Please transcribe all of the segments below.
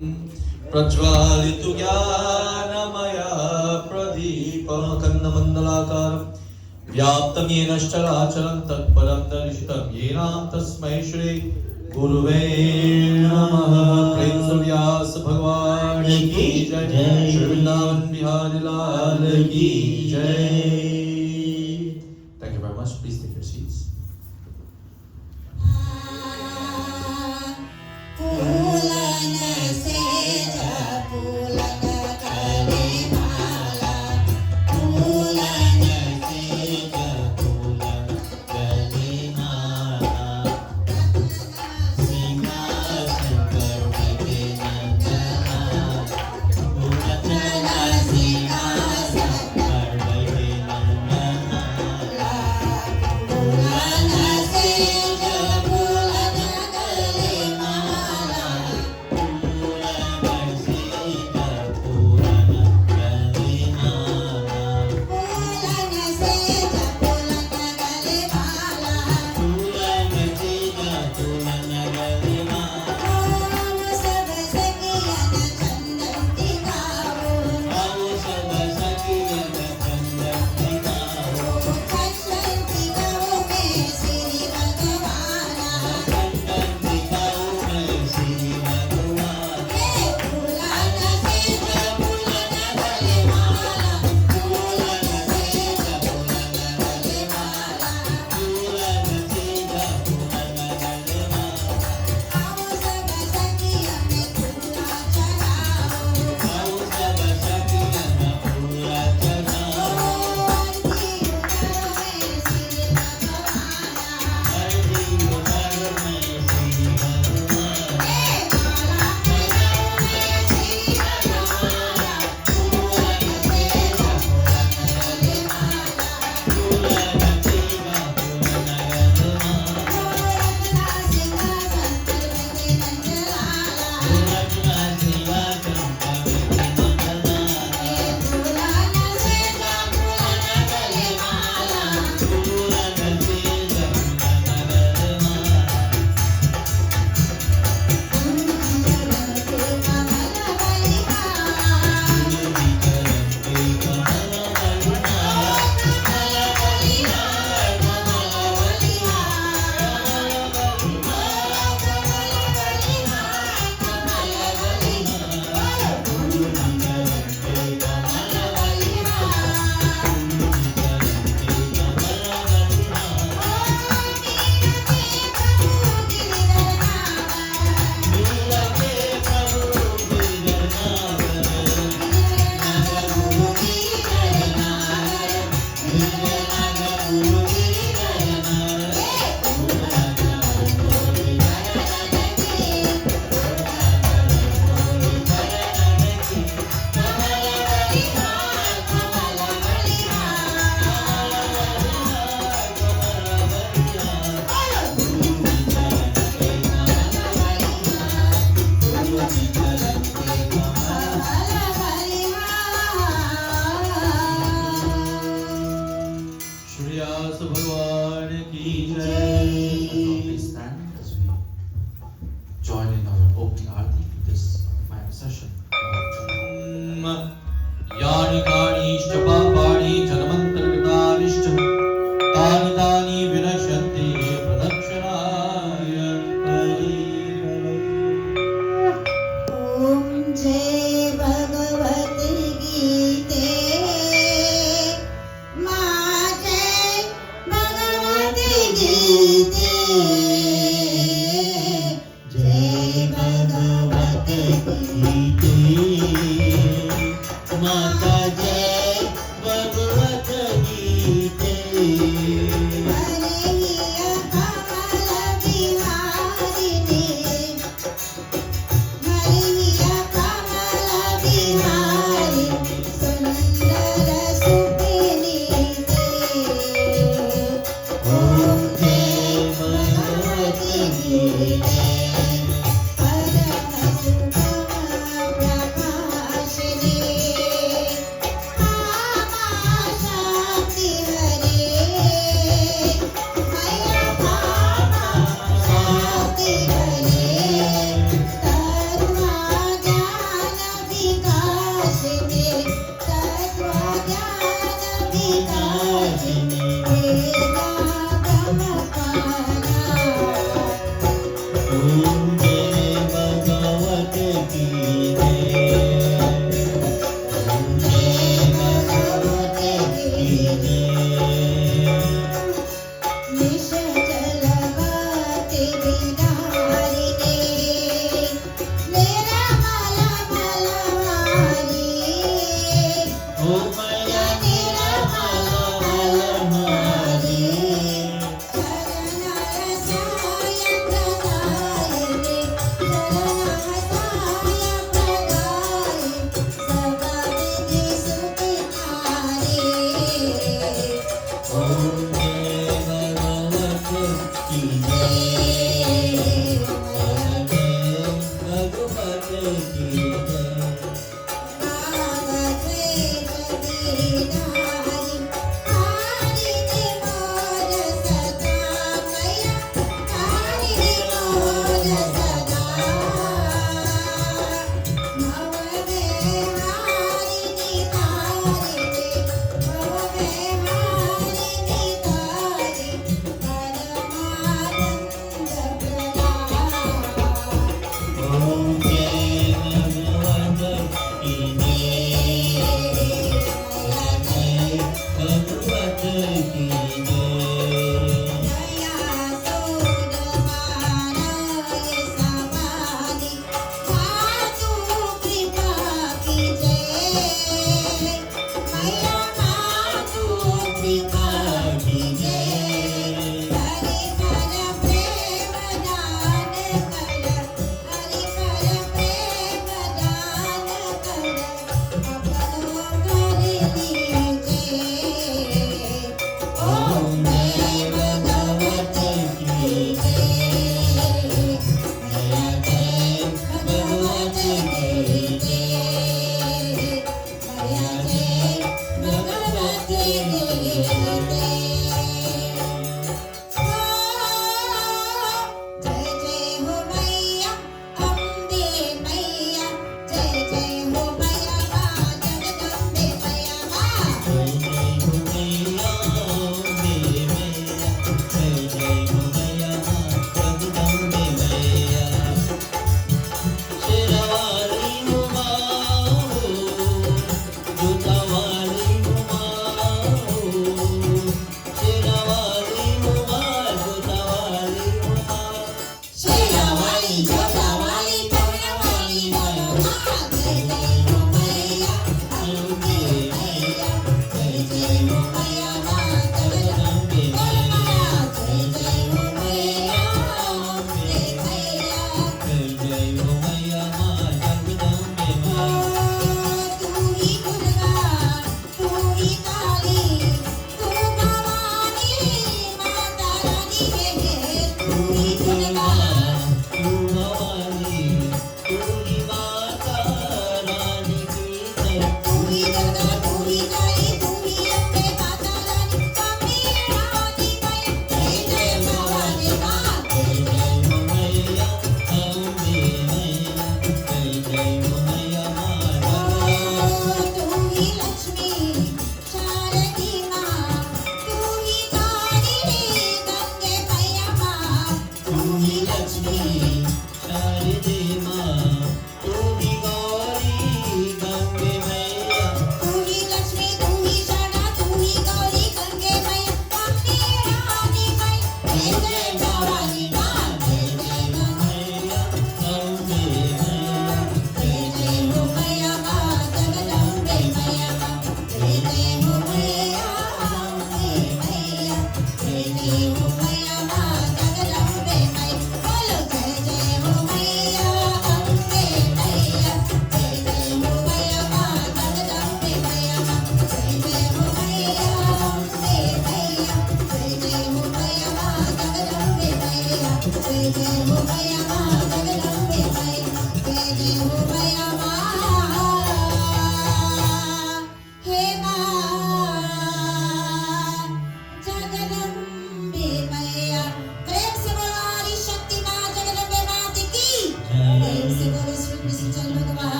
प्रज्वालितु ज्ञानमया प्रदीपकन्दमण्डलाकारं व्याप्तं येन चराचरं तत्परं दर्शितं येन तस्मै श्री गुरुवे नमः। प्रेम से व्यास भगवान की जय, श्री वृंदावन बिहारी लाल की जय। Thank you very much. Please take your seats. Mohini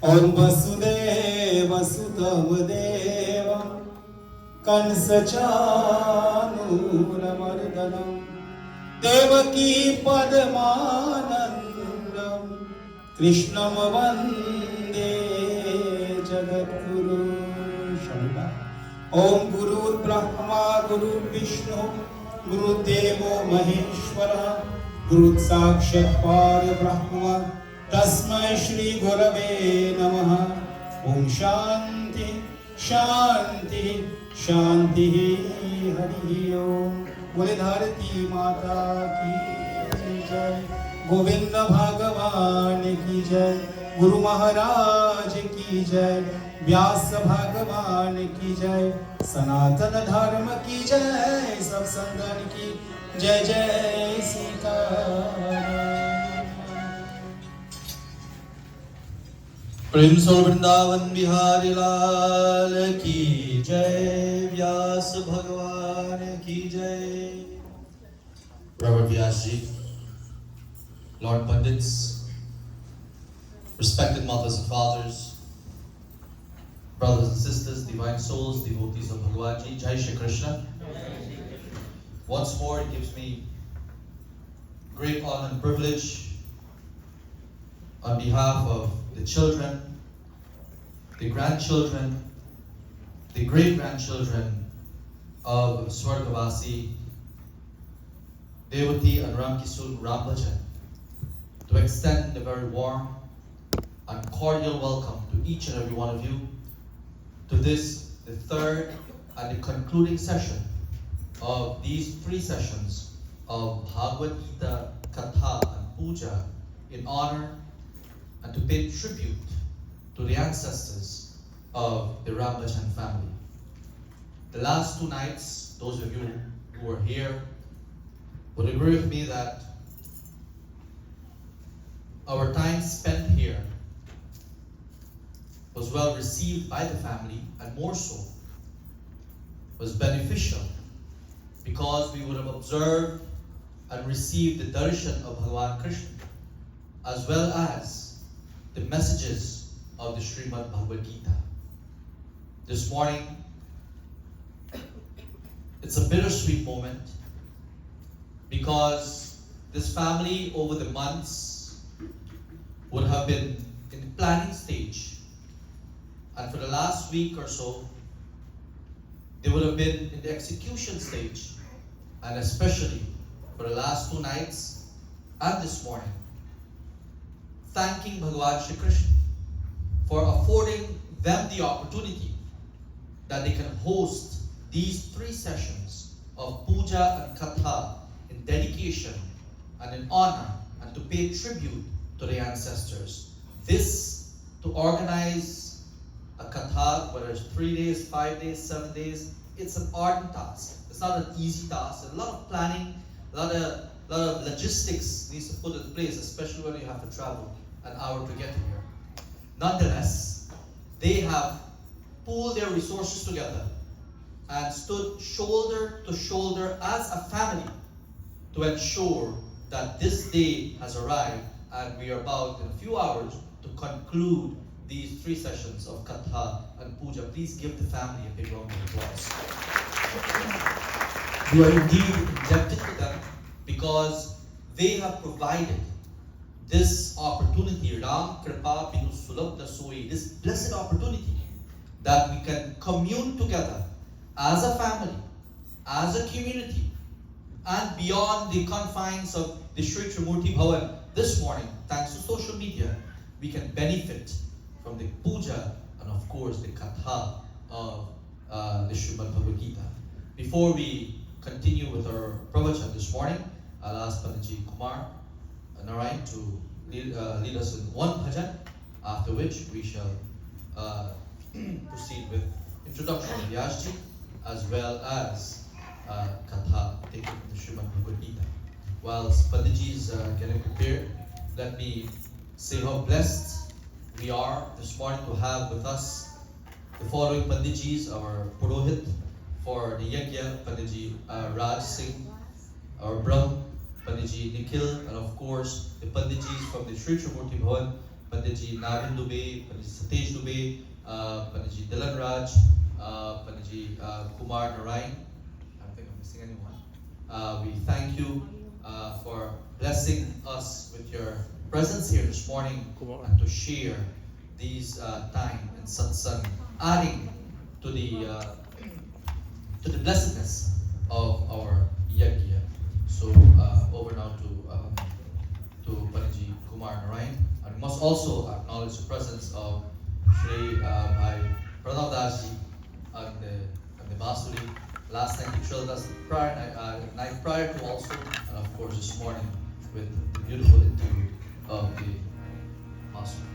Om Vasudeva Sudam वसुदेवं कंसचानूरमर्दनं Devaki पदमानन्दं कृष्णं वन्दे जगद्गुरुं। ओम गुरुर्ब्रह्मा गुरुर्विष्णु गुरुदेवो महेश्वरः गुरु साक्षात् परब्रह्म तस्मै श्री गुरवे नमः। ओम शांति शांति शांति। हरि ओम। बोले धरती माता की जय, गोविंद भगवान की जय, गुरु महाराज की जय, व्यास भगवान की जय, सनातन धर्म की जय, सब संतन की जय। जय सीताराम। प्रिंस और वृंदावन बिहारी लाल की जय, व्यास भगवान की जय। Reverend Vyas ji, Lord Pandits, respected mothers and fathers, brothers and sisters, divine souls, devotees of Bhagwan Ji, Jai Shri Krishna. Once more, it gives me great honor and privilege on behalf of the children, the grandchildren, the great-grandchildren of Swargavasi, Devati and Ramkisun Rambhajan, to extend a very warm and cordial welcome to each and every one of you to this, the third and the concluding session of these 3 sessions of Bhagavad Gita, Katha and Puja in honor and to pay tribute to the ancestors of the Rambhajan family. The last 2 nights, those of you who were here would agree with me that our time spent here was well received by the family, and more so, was beneficial because we would have observed and received the darshan of Bhagavan Krishna as well as the messages of the Srimad Bhagavad Gita. This morning, it's a bittersweet moment because this family over the months would have been in the planning stage, and for the last week or so they would have been in the execution stage, and especially for the last 2 nights and this morning, thanking Bhagavan Shri Krishna for affording them the opportunity that they can host these 3 sessions of puja and katha in dedication and in honor and to pay tribute to the ancestors. This, to organize a katha, whether it's 3 days, 5 days, 7 days, it's an ardent task. It's not an easy task. There's a lot of planning, a lot of logistics needs to put in place, especially when you have to travel an hour to get here. Nonetheless, they have pooled their resources together and stood shoulder to shoulder as a family to ensure that this day has arrived, and we are about in a few hours to conclude these 3 sessions of Katha and Puja. Please give the family a big round of applause. We are indeed indebted to them because they have provided this opportunity, Ram Kripa Binu Sulabh Dasoi, this blessed opportunity that we can commune together as a family, as a community, and beyond the confines of the Sri Trimurti Bhavan. This morning, thanks to social media, we can benefit from the puja and of course the katha of the Srimad Bhagavad Gita. Before we continue with our pravachan this morning, I'll ask Pandit Kumar Narayan to lead us in one bhajan, after which we shall proceed with introduction of Vyasji as well as katha taken from the Srimad Bhagavad Gita. Whilst Panditji is getting prepared, let me say how blessed we are this morning to have with us the following Panditjis: our Purohit for the Yagya, Panditji Raj Singh, our Brahm, Panditji Nikhil, and of course the Panditjis from the Sri Trimurti Bhavan, Panditji Navin Dubey, Panditji Satesh Dubey, Panaji Dilan Raj, Panaji Kumar Narayan. I don't think I'm missing anyone. We thank you for blessing us with your presence here this morning and to share these time in satsang, adding to the blessedness of our yagya. So over now to Panaji Kumar Narayan. And we must also acknowledge the presence of Shri Bhai Pranav Das ji and the Basuri. Last night he trilled us night prior to also, and of course this morning with the beautiful interview of the Basuri.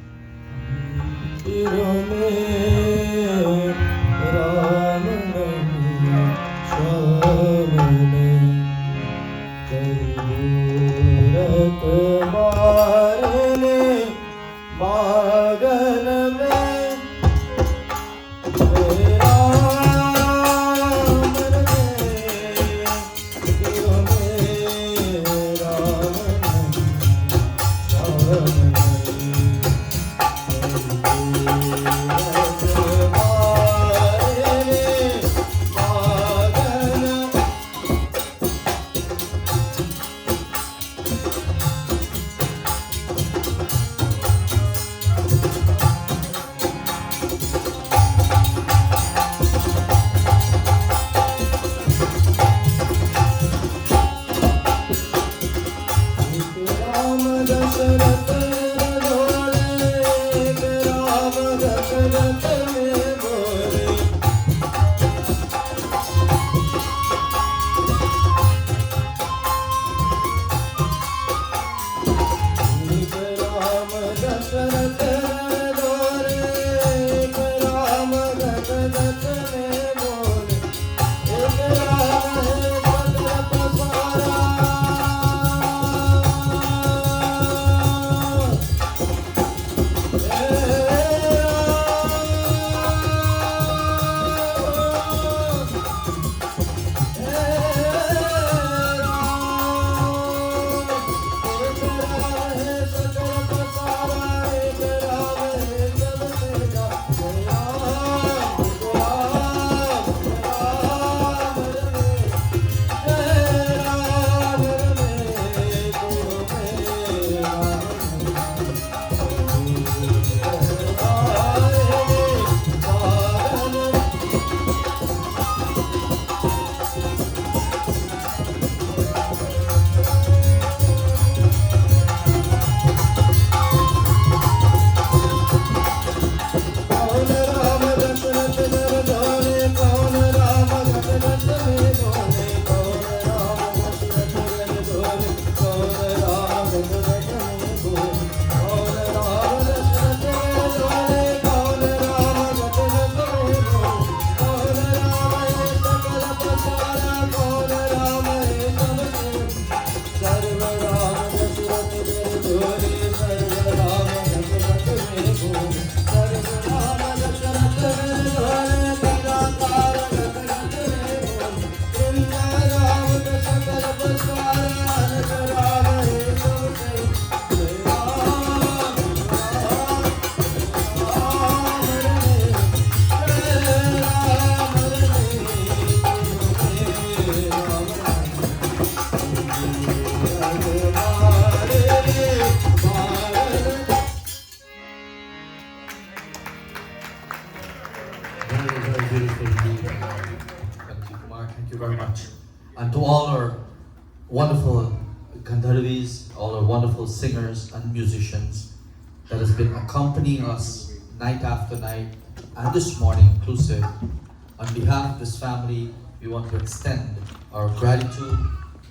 Thank you very much. And to all our wonderful Gandharvis, all our wonderful singers and musicians that has been accompanying us night after night and this morning inclusive. On behalf of this family, we want to extend our gratitude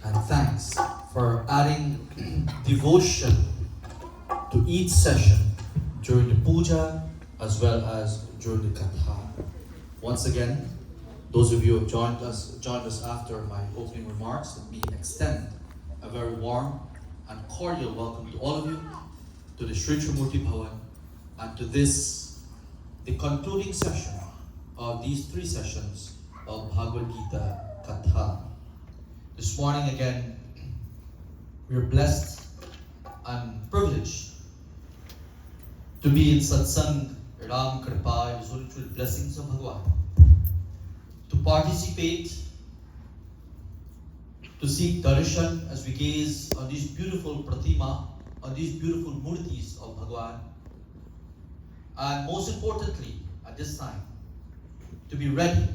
and thanks for adding devotion to each session during the puja as well as during the katha. Once again, those of you who have joined us after my opening remarks, let me extend a very warm and cordial welcome to all of you to the Sri Trimurti Bhavan and to this, the concluding session of these 3 sessions of Bhagavad Gita Katha. This morning again, we are blessed and privileged to be in satsang Ram Kripa, the spiritual blessings of Bhagwan, to participate, to seek darshan as we gaze on these beautiful pratima, on these beautiful murtis of Bhagwan, and most importantly, at this time, to be ready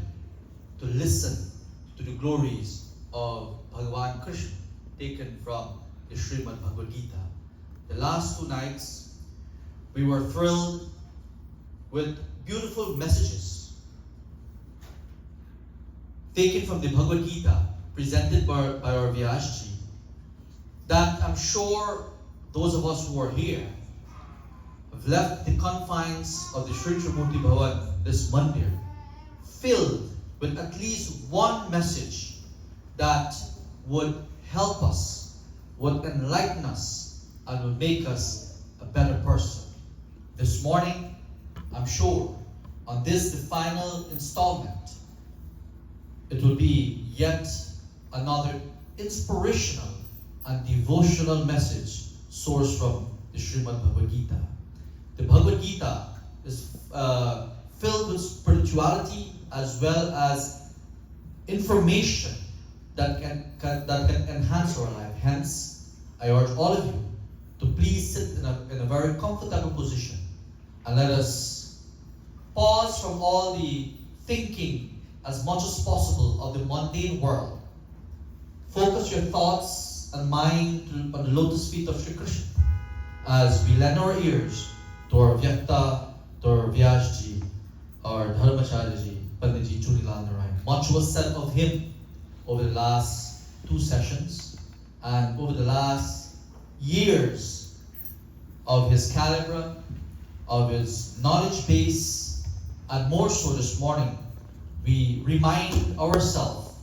to listen to the glories of Bhagavan Krishna taken from the Srimad Bhagavad Gita. The last 2 nights, we were thrilled with beautiful messages taken from the Bhagavad Gita, presented by our Vyasji, that I'm sure those of us who are here have left the confines of the Sri Trimurti Bhavan this Monday filled with at least one message that would help us, would enlighten us, and would make us a better person. This morning, I'm sure, on this, the final installment, it will be yet another inspirational and devotional message sourced from the Srimad Bhagavad Gita. The Bhagavad Gita is filled with spirituality as well as information that can enhance our life. Hence, I urge all of you to please sit in a very comfortable position and let us pause from all the thinking as much as possible of the mundane world. Focus your thoughts and mind on the lotus feet of Sri Krishna as we lend our ears to our Vyakta, to our Vyasji, our Dharmacharyaji, Panditji Chunilal Narayan. Much was said of him over the last 2 sessions and over the last years of his caliber, of his knowledge base, and more so this morning, we remind ourselves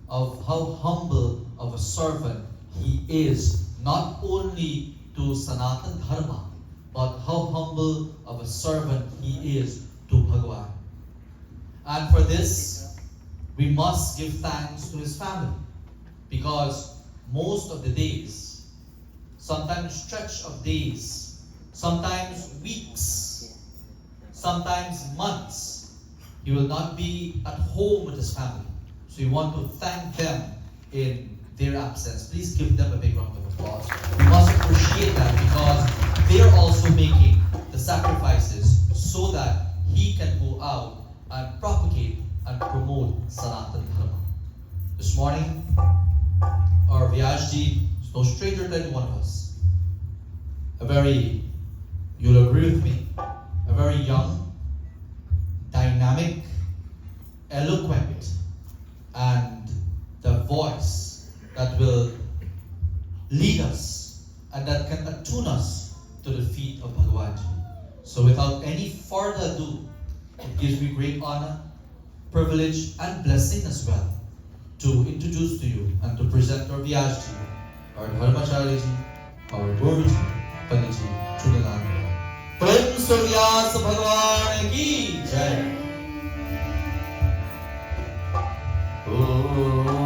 of how humble of a servant he is, not only to Sanatan Dharma, but how humble of a servant he is to Bhagavan. And for this, we must give thanks to his family, because most of the days, sometimes stretch of days, sometimes weeks, sometimes months, he will not be at home with his family. So we want to thank them in their absence. Please give them a big round of applause. We must appreciate that, because they are also making the sacrifices so that he can go out and propagate and promote Sanatan Dharma. This morning, our Vyasji is no stranger to any one of us. You'll agree with me, a very young, dynamic, eloquent, and the voice that will lead us and that can attune us to the feet of Bhagavanji. So without any further ado, it gives me great honor, privilege, and blessing as well to introduce to you and to present our Vyasji, our Dharmacharyaji, our Guruji, Panditji Chunilal. Prem Suryas Bhagwan ki Jai. Guru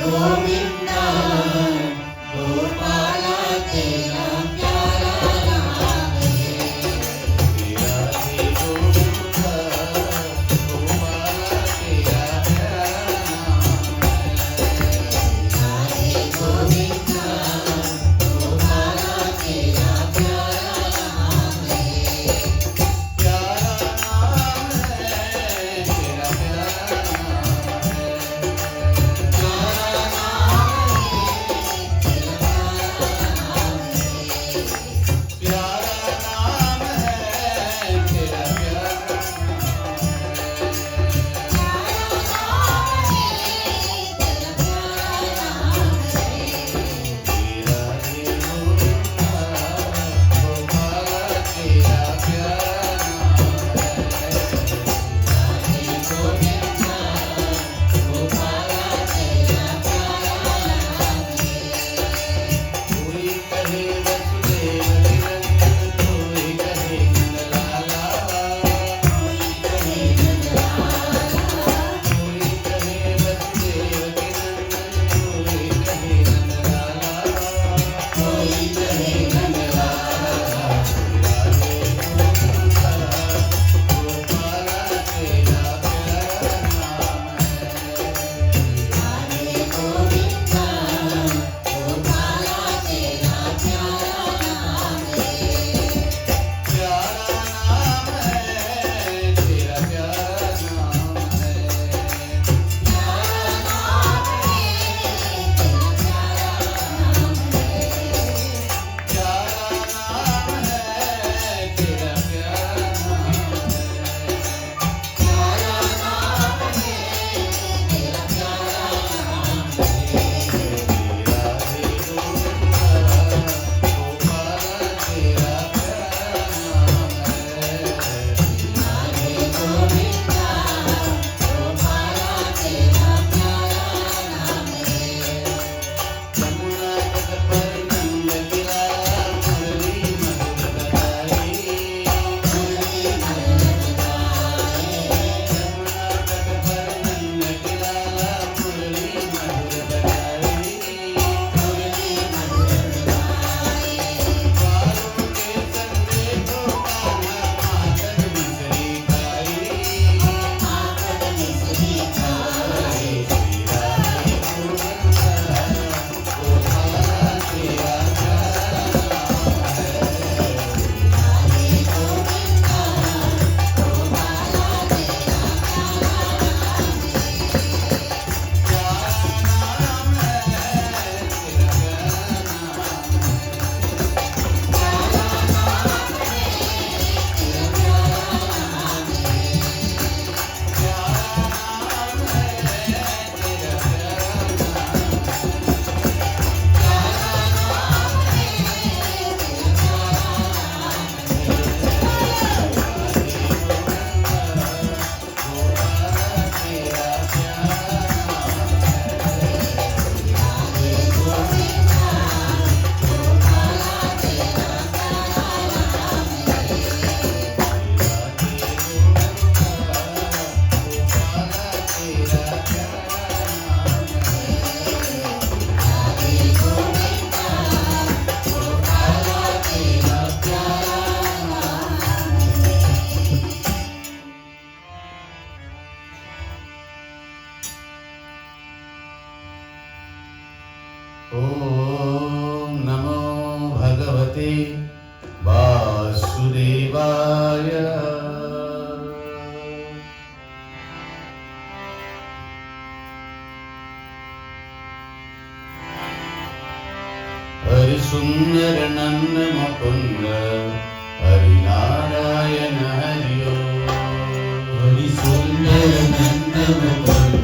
Govinda Gopala तेरा प्यारा नाम है। राधे गोविंदा गोपाला तेरा प्यारा नाम है। राधे गोविंदा गोपाला तेरा प्यारा नाम है। प्यारा नाम है तेरा प्यारा नाम है। प्यारा नाम है तेरा प्यारा नाम है। प्यारा नाम है तेरा प्यारा ॐ नमो भगवते वासुदेवाय। हरि सुंदर नंद मुकुंद हरि नारायण हरि ओम। हरि सुंदर नंद मुकुंद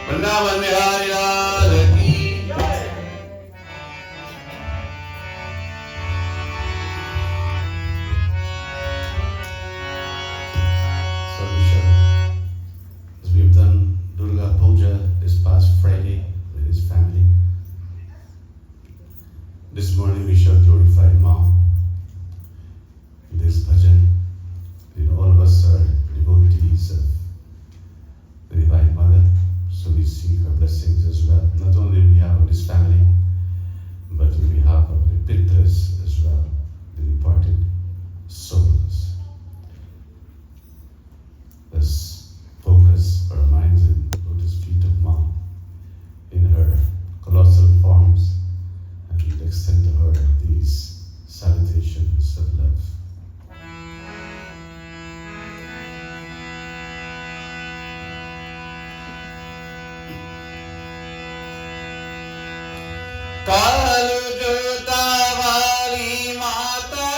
वृंदावन बिहारी लाल की So we shall, as we have done Durga Puja this past Friday with his family, this morning we shall glorify Mom. This bhajan, all of us are devotees of the Divine Mother, so we seek her blessings as well, not only on behalf of this family, but on behalf of the Pitras as well, the departed souls. Let's focus our minds in lotus feet of Mom, in her colossal forms, and extend to her these salutations of love. काल जोता वाली माता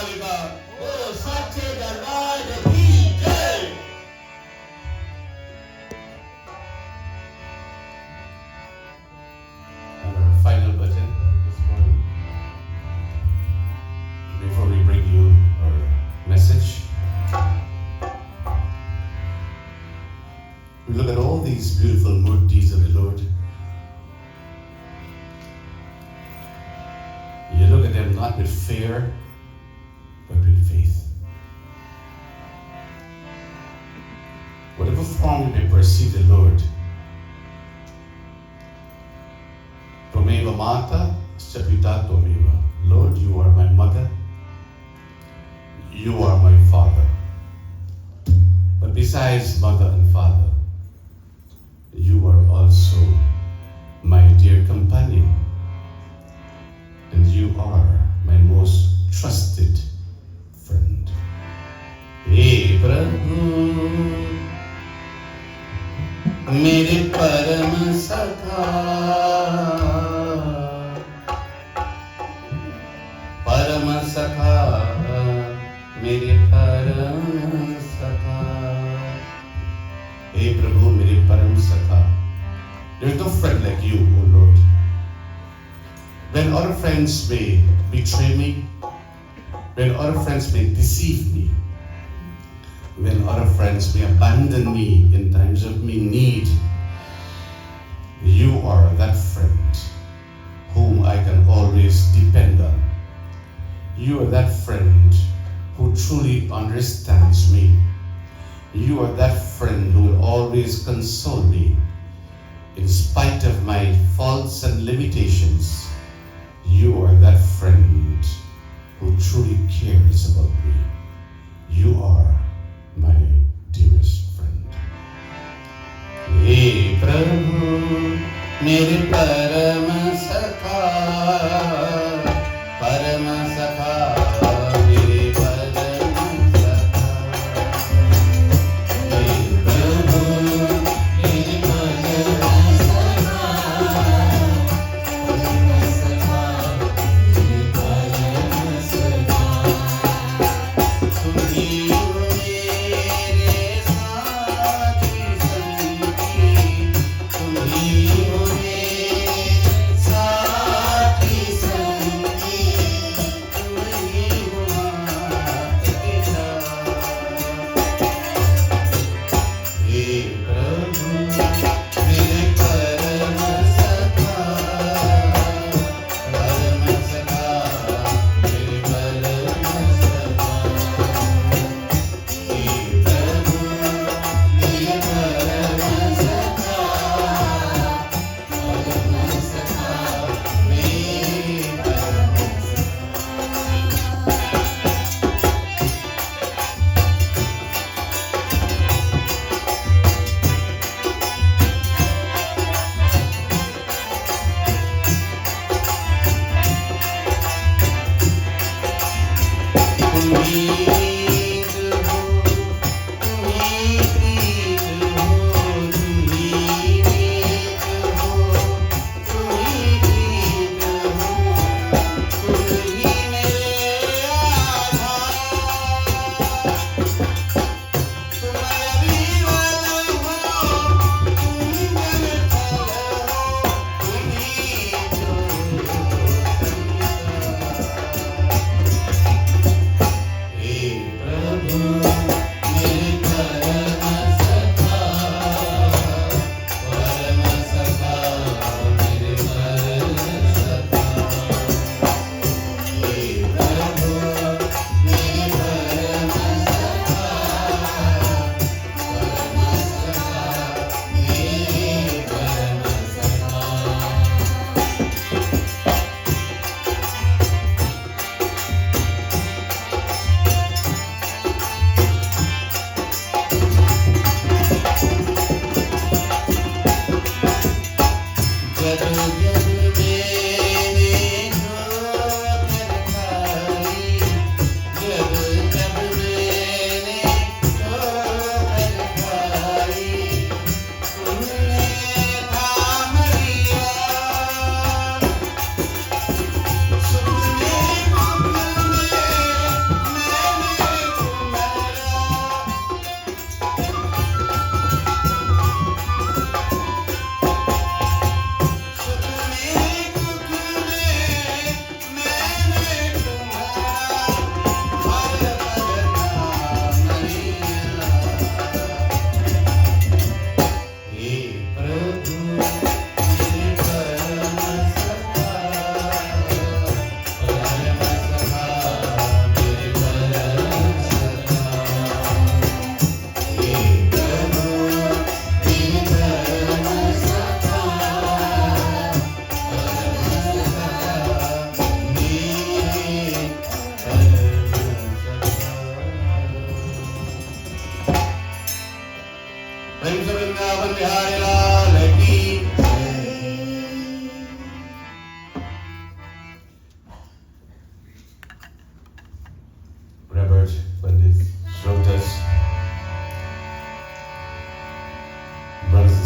वाले का ओ सच्चे दरबार की जय। And our final bhajan this morning, before we bring you our message, we look at all these beautiful murtis of the Lord. You look at them not with fear, but with faith. Whatever form you may perceive the Lord, Tvameva Mata, Sapita Tvameva. Lord, you are my mother, you are my father. But besides mother and father, you are also my dear companion, and you are my most trusted friend. Hey Prabhu, mere param sakha, mere param sakha. Hey Prabhu, mere param sakha. There is no friend like you, O Lord. When other friends may betray me, when other friends may deceive me, when other friends may abandon me in times of me need, you are that friend whom I can always depend on. You are that friend who truly understands me. You are that friend who will always console me in spite of my faults and limitations. You are that friend who truly cares about me. You are my dearest friend. Hey Prabhu, mere param sakha, mere param sakha. Hey Prabhu, mere param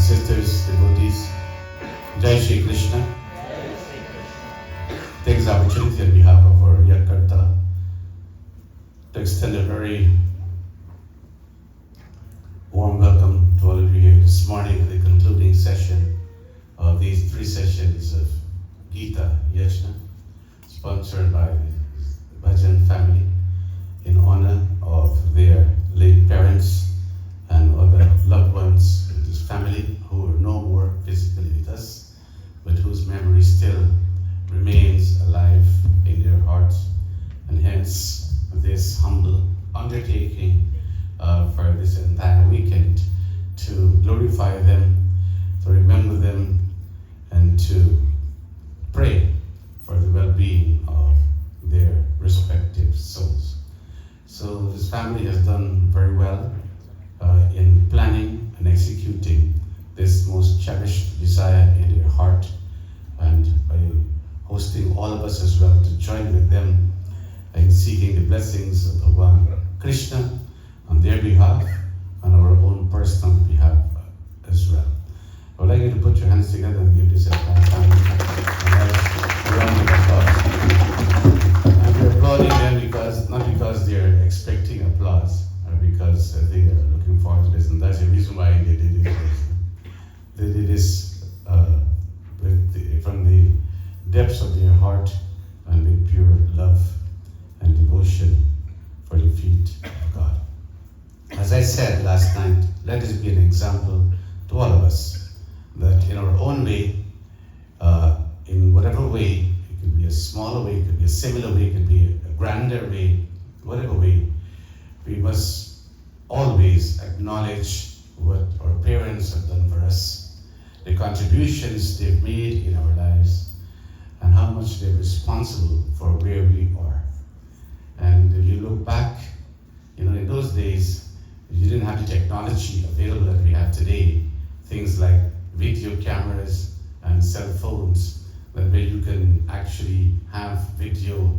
sisters, devotees, Jai Shri Krishna. Take this opportunity on behalf of our Yakarta to extend a very warm welcome to all of you here this morning at the concluding session of these 3 sessions of Gita Yagna, sponsored by the Bhajan family in honor of their late parents and other loved ones in this family who are no more physically with us, but whose memory still remains alive in their hearts, and hence this humble undertaking for this entire weekend to glorify them, to remember them, and to pray for the well-being of their respective souls. So this family has done very well in planning and executing this most cherished desire in their heart, and by hosting all of us as well to join with them in seeking the blessings of Bhagwan Krishna on their behalf and our own personal behalf as well. I would like you to put your hands together and give this entire family a round of applause. And we're applauding them because, not because they're expecting applause, or because they are looking forward to this, and that's the reason why they did it. They did this from the depths of their heart and with pure love and devotion for the feet of God. As I said last night, let this be an example to all of us that in our own way, in whatever way, it could be a smaller way, it could be a similar way, it could be a grander way, whatever way, we must always acknowledge what our parents have done for us, the contributions they've made in our lives, and how much they're responsible for where we are. And if you look back, in those days, you didn't have the technology available that we have today, things like video cameras and cell phones, that where you can actually have video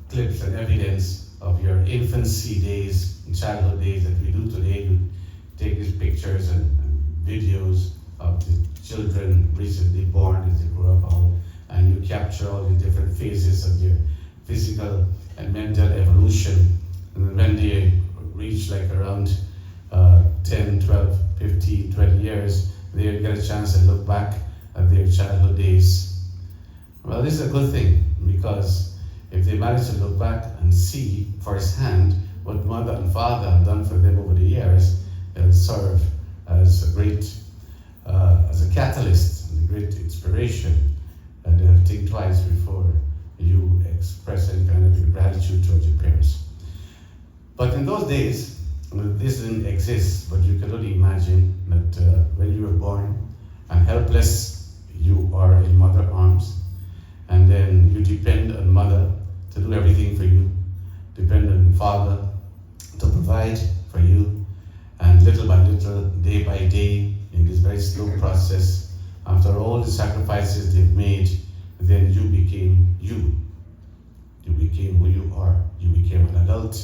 clips and evidence of your infancy days and childhood days that we do today. You take these pictures and videos of the children recently born as they grow up, and you capture all the different phases of their physical and mental evolution. And when they reach like around 10, 12, 15, 20 years, they get a chance to look back at their childhood days. Well, this is a good thing, because if they manage to look back and see firsthand what mother and father have done for them over the years, it'll serve as a great, as a catalyst, and a great inspiration, and they'll think twice before you express any kind of gratitude towards your parents. But in those days, this didn't exist, but you can only imagine that when you were born and helpless, you are in mother's arms, and then you depend on mother to do everything for you, depend on father to provide for you, and little by little, day by day, in this very slow process, after all the sacrifices they've made, then you became you. You became who you are. You became an adult.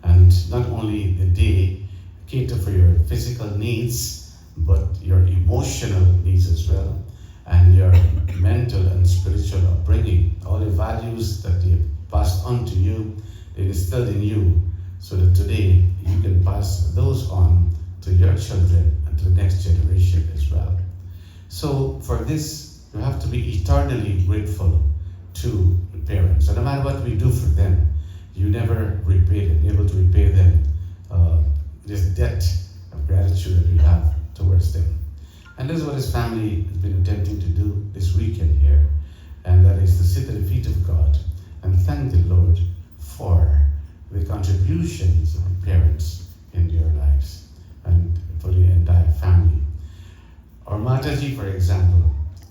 And not only did they cater for your physical needs, but your emotional needs as well, and your mental and spiritual upbringing, all the values that they passed on to you, they instilled in you, so that today you can pass those on to your children and to the next generation as well. So for this, you have to be eternally grateful to the parents. So no matter what we do for them, you never repay them, able to repay them this debt of gratitude that we have towards them. And this is what his family has been attempting to do this weekend here, and that is to sit at the feet of God and thank the Lord for the contributions of the parents in their lives and for the entire family. Our Mataji, for example,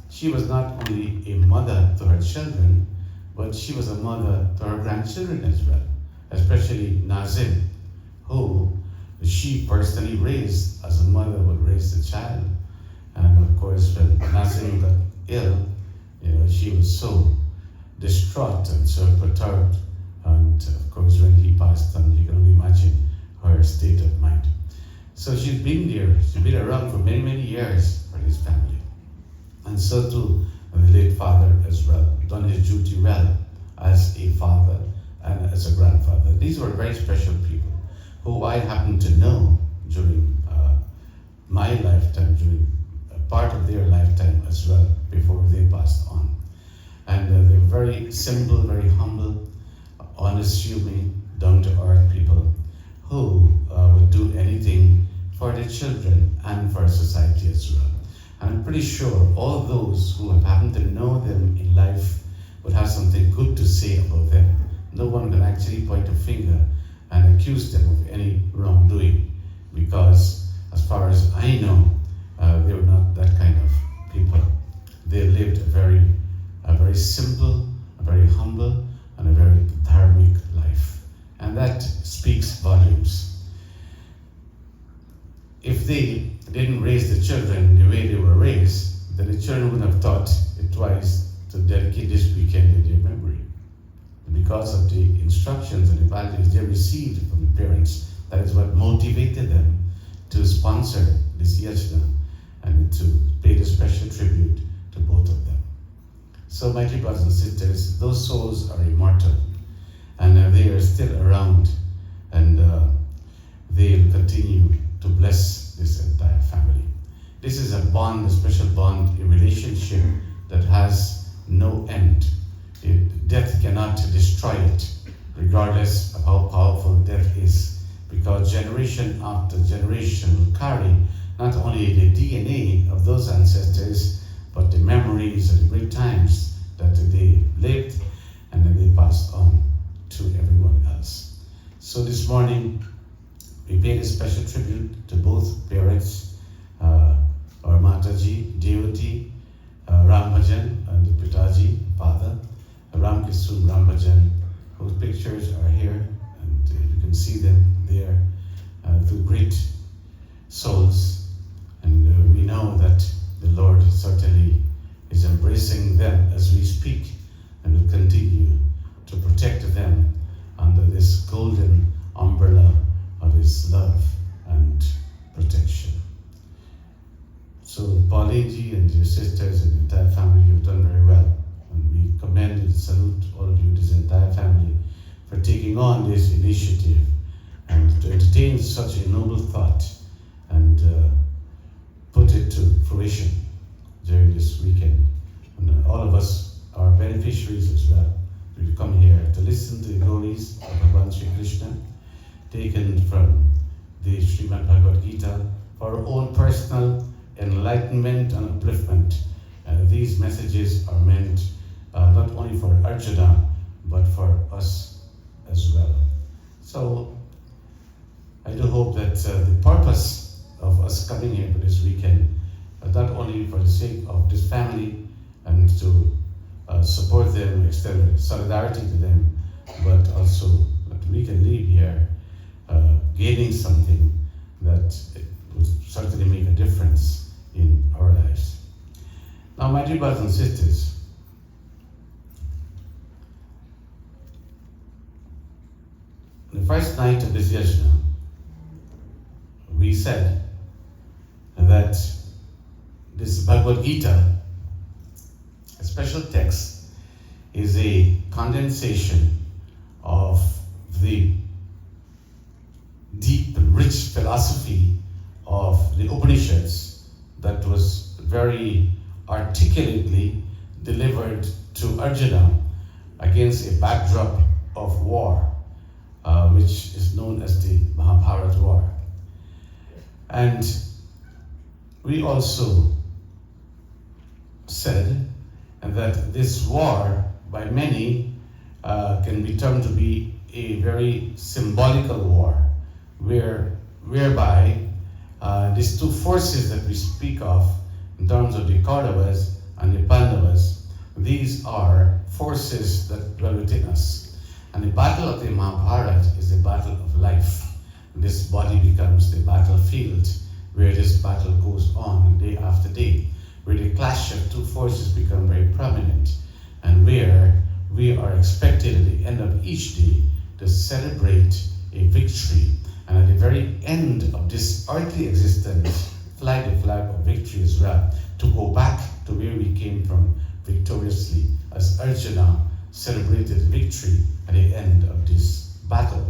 she was not only a mother to her children, but she was a mother to her grandchildren as well, especially Nazim, who she personally raised as a mother would raise the child. And of course, when Nazim got ill, she was so distraught and so perturbed. And of course, when he passed on, you can only imagine her state of mind. So she's been there, she's been around for many, many years for his family. And so too, the late father as well, done his duty well as a father and as a grandfather. These were very special people who I happened to know during my lifetime, during a part of their lifetime as well, before they passed on. And they were very simple, very humble, unassuming, down-to-earth people who would do anything for their children and for society as well. And I'm pretty sure all those who have happened to know them in life would have something good to say about them. No one can actually point a finger and accuse them of any wrongdoing, because as far as I know, they were not that kind of people. They lived a very simple, a very humble, and a very dharmic life. And that speaks volumes. If they didn't raise the children the way they were raised, then the children wouldn't have thought it twice to dedicate this weekend in their memory. Because of the instructions and the values they received from the parents, that is what motivated them to sponsor this yajna and to pay the special tribute to both of them. So, my dear brothers and sisters, those souls are immortal, and they are still around, and they will continue to bless this entire family. This is a bond, a special bond, a relationship that has no end. Death cannot destroy it, regardless of how powerful death is, because generation after generation will carry not only the DNA of those ancestors, but the memories of the great times that they lived and that they passed on to everyone else. So this morning, we paid a special tribute to both parents, our Mataji, Devati, Rambhajan, and the Pitaji, father, Ramkisud Rambhajan, whose pictures are here, and you can see them there, the great souls. And we know that the Lord certainly is embracing them as we speak, and will continue to protect them under this golden umbrella of His love and protection. So Pauliji and your sisters and the entire family, you've done very well. And we commend and salute all of you, this entire family, for taking on this initiative and to entertain such a noble thought and put it to fruition during this weekend. And all of us are beneficiaries as well. We come here to listen to the glories of Bhagavan Sri Krishna, taken from the Srimad Bhagavad Gita for our own personal enlightenment and upliftment. These messages are meant not only for Arjuna, but for us as well. So I do hope that the purpose of us coming here for this weekend, not only for the sake of this family and to support them, extend solidarity to them, but also that we can leave here gaining something that would certainly make a difference in our lives. Now, my dear brothers and sisters, on the first night of this yajna, we said that this Bhagavad Gita, a special text, is a condensation of the deep and rich philosophy of the Upanishads that was very articulately delivered to Arjuna against a backdrop of war, which is known as the Mahabharata War. And we also said that this war, by many, can be termed to be a very symbolical war, whereby these two forces that we speak of in terms of the Kauravas and the Pandavas, these are forces that dwell within us. And the battle of the Mahabharata is a battle of life. This body becomes the battlefield where this battle goes on day after day, where the clash of two forces become very prominent, and where we are expected at the end of each day to celebrate a victory And at the very end of this earthly existence, fly the flag of victory as well, to go back to where we came from victoriously, as Arjuna celebrated victory at the end of this battle.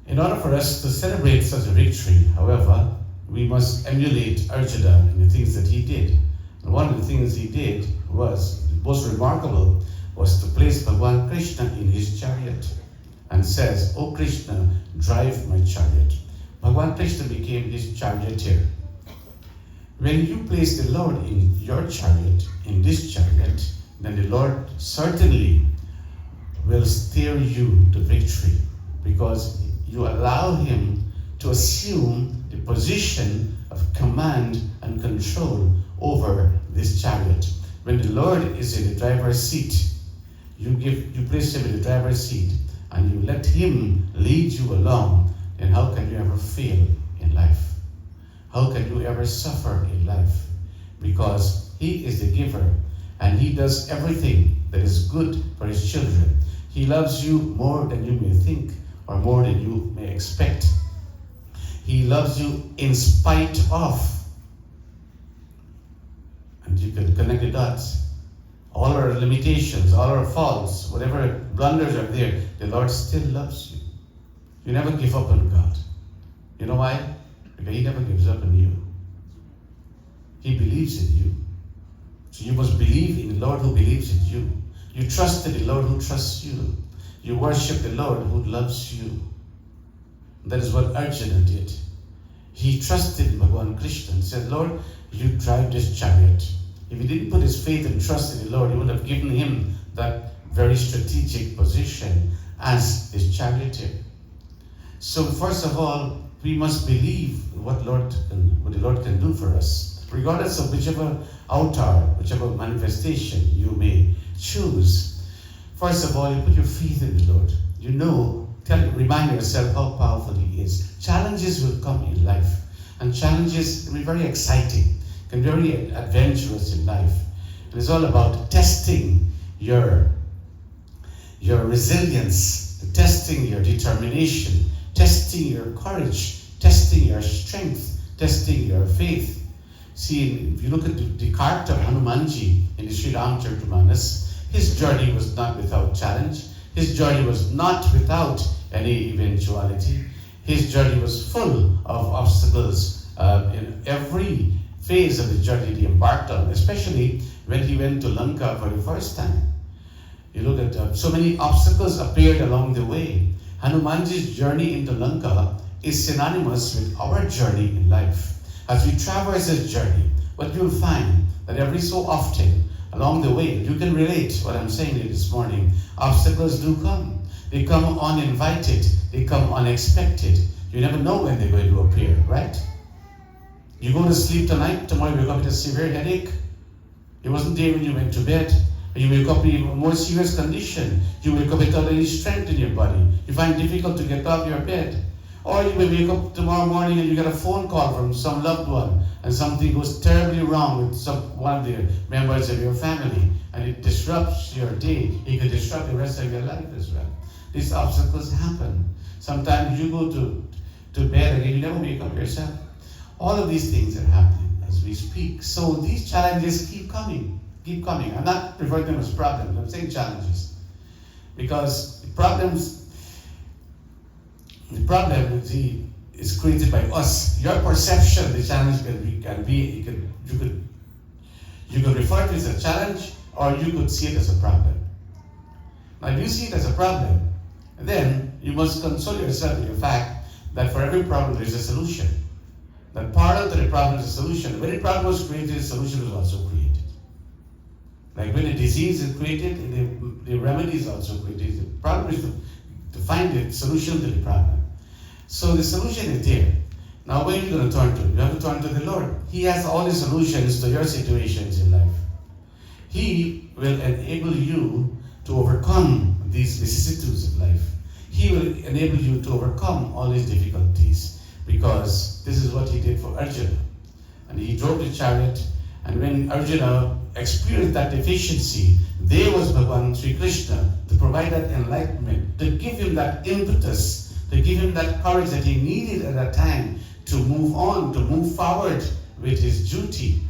In order for us to celebrate such a victory, however, we must emulate Arjuna in the things that he did. And one of the things he did was, most remarkable, was to place Bhagwan Krishna in his chariot and says, "O Krishna, drive my chariot." Bhagwan Krishna became his charioteer. When you place the Lord in your chariot, in this chariot, then the Lord certainly will steer you to victory, because you allow him to assume the position of command and control over this chariot. When the Lord is in the driver's seat, you place him in the driver's seat and you let him lead you along, then how can you ever fail in life? How can you ever suffer in life? Because he is the giver and he does everything that is good for his children. He loves you more than you may think or more than you may expect. He loves you in spite of. And you can connect the dots. All our limitations, all our faults, whatever blunders are there, the Lord still loves you. You never give up on God. You know why? Because he never gives up on you. He believes in you. So you must believe in the Lord who believes in you. You trust in the Lord who trusts you. You worship the Lord who loves you. That is what Arjuna did. He trusted in Bhagwan Krishna and said, "Lord, you drive this chariot." If he didn't put his faith and trust in the Lord, he would have given him that very strategic position as his charioteer. So first of all, we must believe what the Lord can do for us, regardless of whichever avatar, whichever manifestation you may choose. First of all, you put your faith in the Lord. You know, remind yourself how powerful he is. Challenges will come in life, and challenges can be very exciting, can be very adventurous in life. And it's all about testing your resilience, testing your determination, testing your courage, testing your strength, testing your faith. See, if you look at the character of Hanumanji in the Sri Ramacharita, his journey was not without challenge. His journey was not without any eventuality. His journey was full of obstacles in every phase of the journey he embarked on, especially when he went to Lanka for the first time. You look at so many obstacles appeared along the way. Hanumanji's journey into Lanka is synonymous with our journey in life. As we traverse this journey, what you'll find that every so often along the way, you can relate what I'm saying to you this morning, obstacles do come. They come uninvited. They come unexpected. You never know when they're going to appear, right? You go to sleep tonight, tomorrow you wake up with a severe headache. It wasn't there when you went to bed. And you wake up in a more serious condition. You wake up without any strength in your body. You find it difficult to get out of your bed. Or you may wake up tomorrow morning and you get a phone call from some loved one and something goes terribly wrong with one of the members of your family and it disrupts your day. It could disrupt the rest of your life as well. These obstacles happen. Sometimes you go to bed and you never wake up yourself. All of these things are happening as we speak. So these challenges keep coming. I'm not referring to them as problems. I'm saying challenges. Because the problem is created by us. Your perception of the challenge you could refer to it as a challenge, or you could see it as a problem. Now, if you see it as a problem, then you must console yourself with the fact that for every problem there is a solution. That part of the problem is a solution. When the problem was created, the solution was also created. Like when a disease is created, the remedy is also created. The problem is to find the solution to the problem. So the solution is there. Now where are you going to turn to? You have to turn to the Lord. He has all the solutions to your situations in life. He will enable you to overcome these vicissitudes of life. He will enable you to overcome all these difficulties, because this is what he did for Arjuna. And he drove the chariot, and when Arjuna experienced that deficiency, there was Bhagavan Sri Krishna to provide that enlightenment, to give him that impetus to give him that courage that he needed at that time to move on, to move forward with his duty,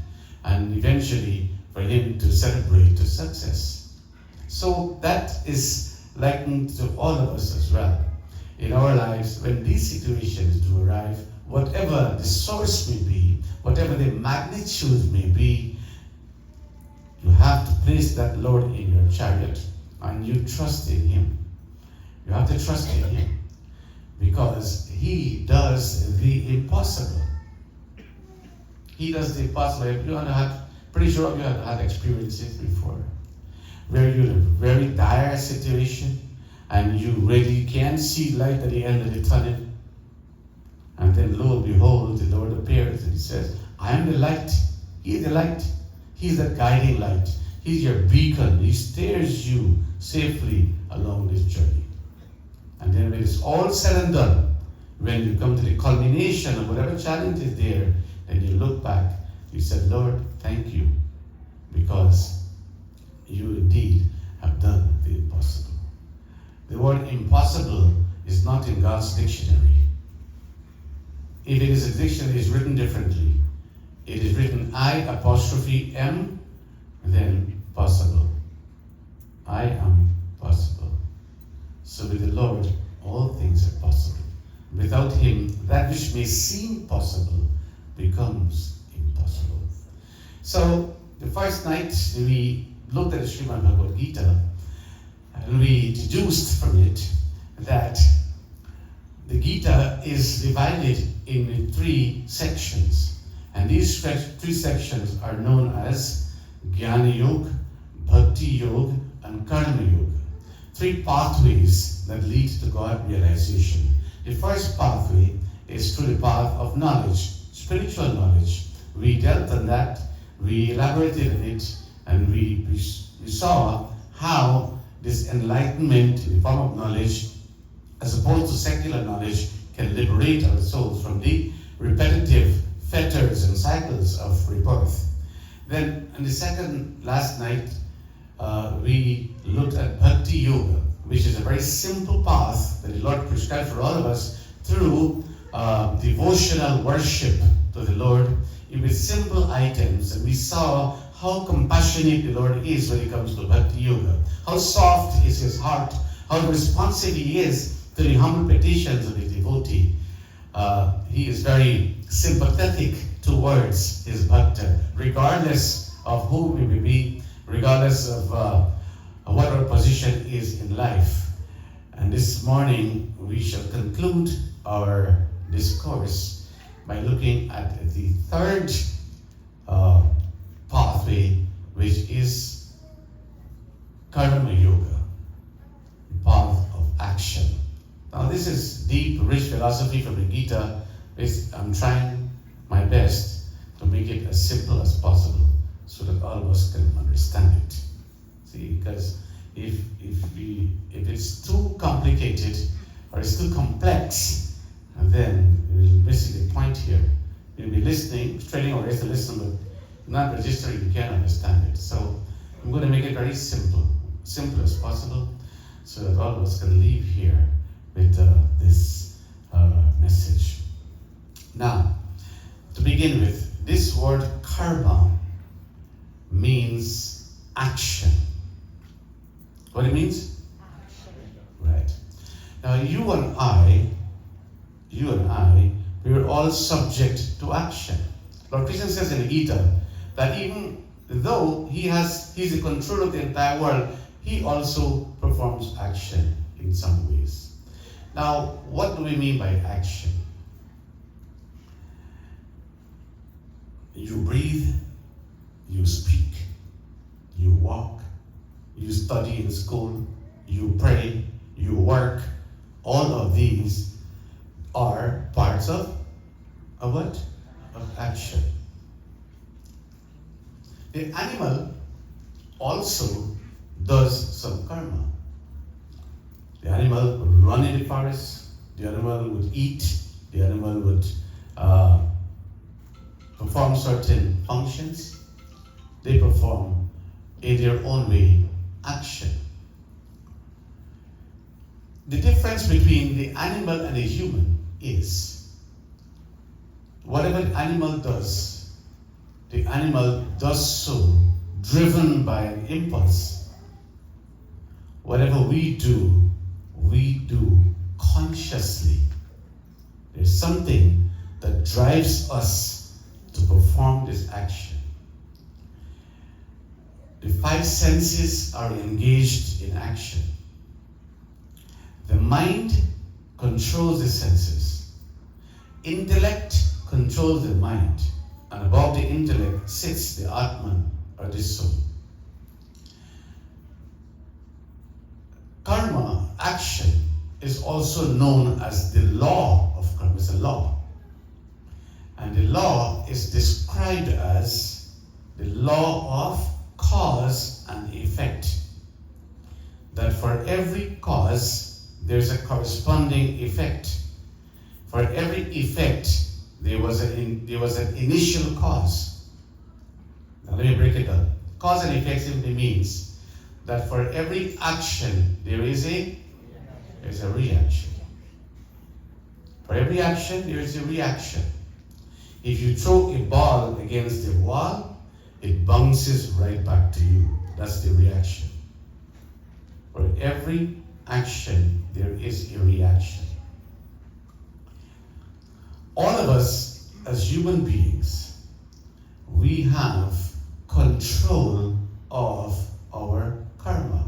and eventually for him to celebrate the success. So that is likened to all of us as well. In our lives, when these situations do arrive, whatever the source may be, whatever the magnitude may be, you have to place that Lord in your chariot and you trust in him. You have to trust in him because he does the impossible. He does the impossible. Pretty sure you have had experiences before where you're in a very dire situation and you really can't see light at the end of the tunnel. And then lo and behold, the Lord appears and he says, I am the light. He is the light. He's the guiding light. He's your beacon. He steers you safely along this journey. And then when it's all said and done, when you come to the culmination of whatever challenge is there, then you look back, you said, Lord, thank you, because you indeed have done the impossible. The word impossible is not in God's dictionary. If it is a dictionary, it's written differently. It is written I''M, then possible. I am possible. So with the Lord, all things are possible. Without him, that which may seem possible becomes impossible. So the first night we looked at the Srimad Bhagavad Gita and we deduced from it that the Gita is divided in 3 sections. And these 3 sections are known as Jnana Yoga, Bhakti Yoga, and Karma Yoga. 3 pathways that lead to God realization. The first pathway is through the path of knowledge, spiritual knowledge. We dealt on that, we elaborated on it, and we saw how this enlightenment in the form of knowledge, as opposed to secular knowledge, can liberate our souls from the repetitive fetters and cycles of rebirth. Then, on the second last night, we looked at Bhakti Yoga, which is a very simple path that the Lord prescribed for all of us through devotional worship to the Lord with simple items. And we saw how compassionate the Lord is when it comes to Bhakti Yoga, how soft is his heart, how responsive he is to the humble petitions of the devotee. He is very sympathetic towards his bhakta, regardless of who we may be, regardless of what our position is in life. And this morning we shall conclude our discourse by looking at the third pathway, which is Karma Yoga, the path of action. Now this is deep, rich philosophy from the Gita. I'm trying my best to make it as simple as possible so that all of us can understand it. See, because if it's too complicated or it's too complex, then we're missing the point here. You'll be listening, straining our ears to listen, but not registering, you can't understand it. So I'm going to make it very simple as possible, so that all of us can leave here with this message. Now, to begin with, this word karma means action. What it means? Action. Right. Now, you and I, we are all subject to action. Lord Krishna says in the Gita that even though he's in control of the entire world, he also performs action in some ways. Now, what do we mean by action? You breathe, you speak, you walk, you study in school, you pray, you work. All of these are parts of what? Of action. The animal also does some karma. The animal would run in the forest, the animal would eat, the animal would perform certain functions. They perform in their own way action. the difference between the animal and the human is whatever the animal does so driven by an impulse. Whatever we do consciously. There's something that drives us to perform this action. The five senses are engaged in action. The mind controls the senses. Intellect controls the mind. And above the intellect sits the Atman, or the soul. Karma, action, is also known as the law of karma. It's a law. And the law is described as the law of cause and effect. That for every cause, there's a corresponding effect. For every effect, there was an initial cause. Now let me break it down. Cause and effect simply means that for every action, there's a reaction. For every action, there is a reaction. If you throw a ball against the wall, it bounces right back to you. That's the reaction. For every action, there is a reaction. All of us, as human beings, we have control of our karma.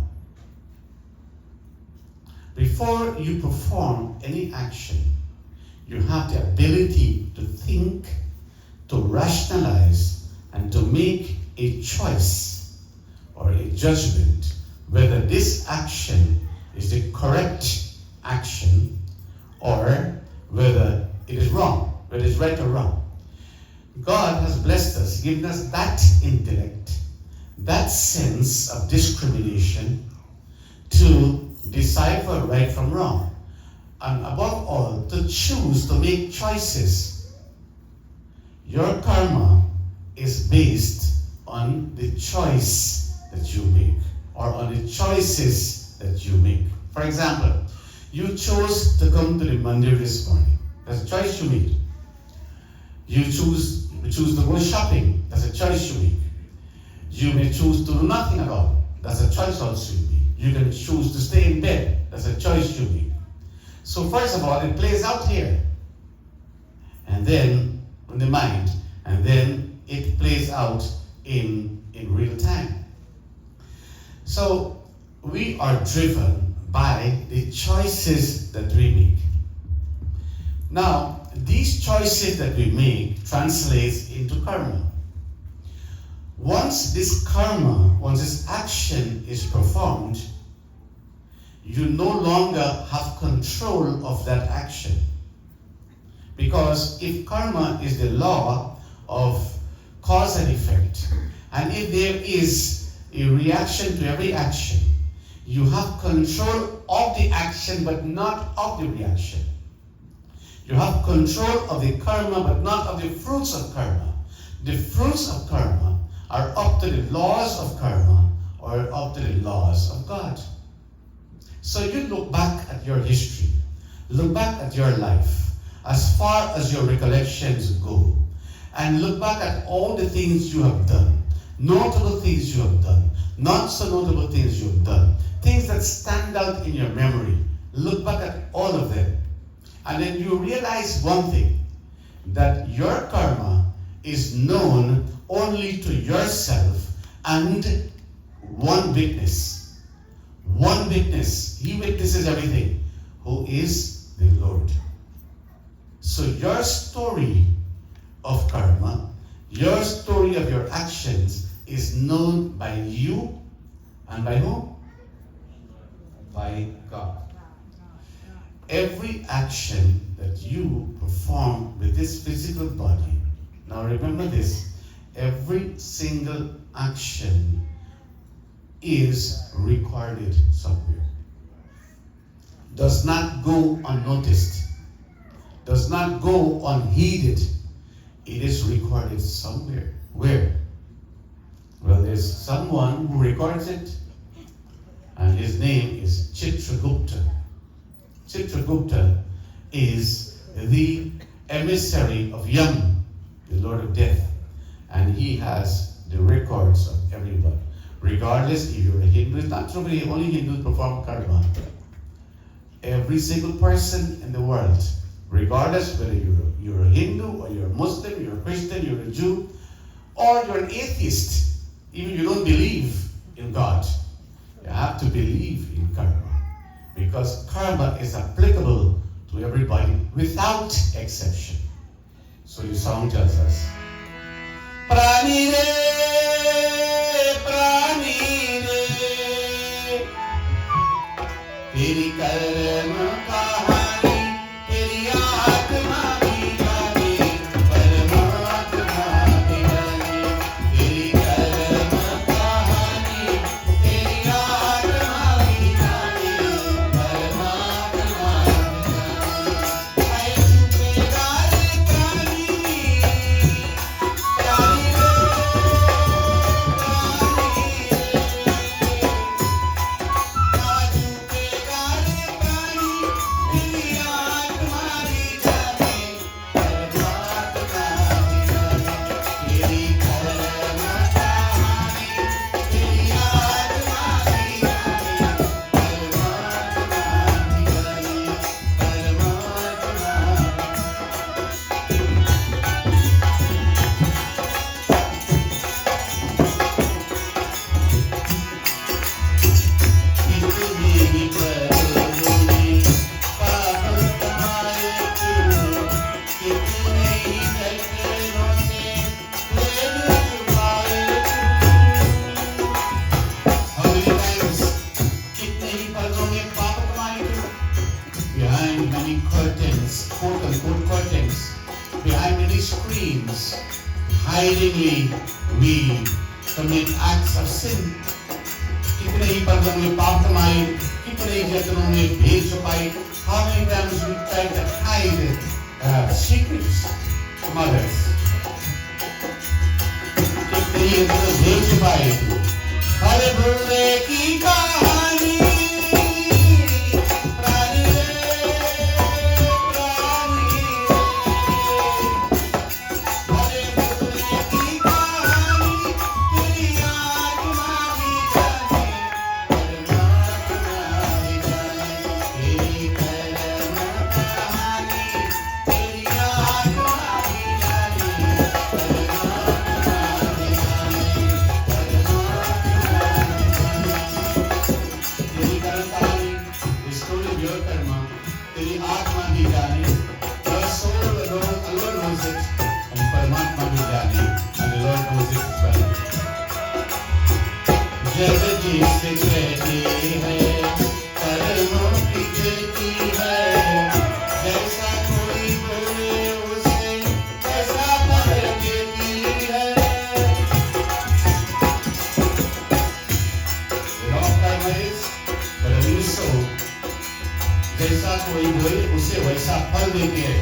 Before you perform any action, you have the ability to think, to rationalize, and to make a choice or a judgment whether this action is the correct action or whether it is wrong, whether it's right or wrong. God has blessed us, given us that intellect, that sense of discrimination to decipher right from wrong, and above all, to choose, to make choices. Your karma is based on the choice that you make, or on the choices that you make. For example, you chose to come to the mandir this morning. That's a choice you made. You choose to go shopping. That's a choice you make. You may choose to do nothing at all. That's a choice also you make. You can choose to stay in bed. That's a choice you make. So first of all, it plays out here. And then in the mind. And then it plays out in real time. So we are driven by the choices that we make. Now, these choices that we make translates into karma. Once this action is performed, you no longer have control of that action. Because if karma is the law of cause and effect, and if there is a reaction to every action, you have control of the action but not of the reaction. You have control of the karma but not of the fruits of karma. The fruits of karma are up to the laws of karma or up to the laws of God. So you look back at your history, look back at your life, as far as your recollections go, and look back at all the things you have done, notable things you have done, not so notable things you have done, things that stand out in your memory. Look back at all of them. And then you realize one thing, that your karma is known only to yourself and one witness. One witness. He witnesses everything, who is the Lord. So your story of karma, your story of your actions is known by you and by whom? By God. Every action that you perform with this physical body, now remember this, every single action is recorded somewhere. Does not go unnoticed, does not go unheeded. It is recorded somewhere. Where? Well, there's someone who records it, and his name is Chitragupta. Chitragupta is the emissary of Yam, the Lord of Death, and he has the records of everyone. Regardless if you're a Hindu, it's not so many only Hindus perform karma. Every single person in the world, regardless whether you're a Hindu or you're a Muslim, you're a Christian, you're a Jew, or you're an atheist, even if you don't believe in God, you have to believe in karma. Because karma is applicable to everybody without exception. So your song tells us, Prani re, Prani re, teri karma kahani, teri aatma bhi jaane, Paramatma bhi jaane, teri karma kahani, teri aatma bhi jaane, Paramatma bhi jaane, hai chupega re prani, prani behind many curtains, quote unquote curtains, behind many screens, hidingly we commit acts of sin. कितने ही पर्वों में पाप कमाए, कितने ही जतनों में भेद छुपाए. How many times we try to hide secrets from others? कितने ही भेद छुपाए. हर बुरे की कहानी जैसा कोई बोए उसे वैसा फल देते हैं.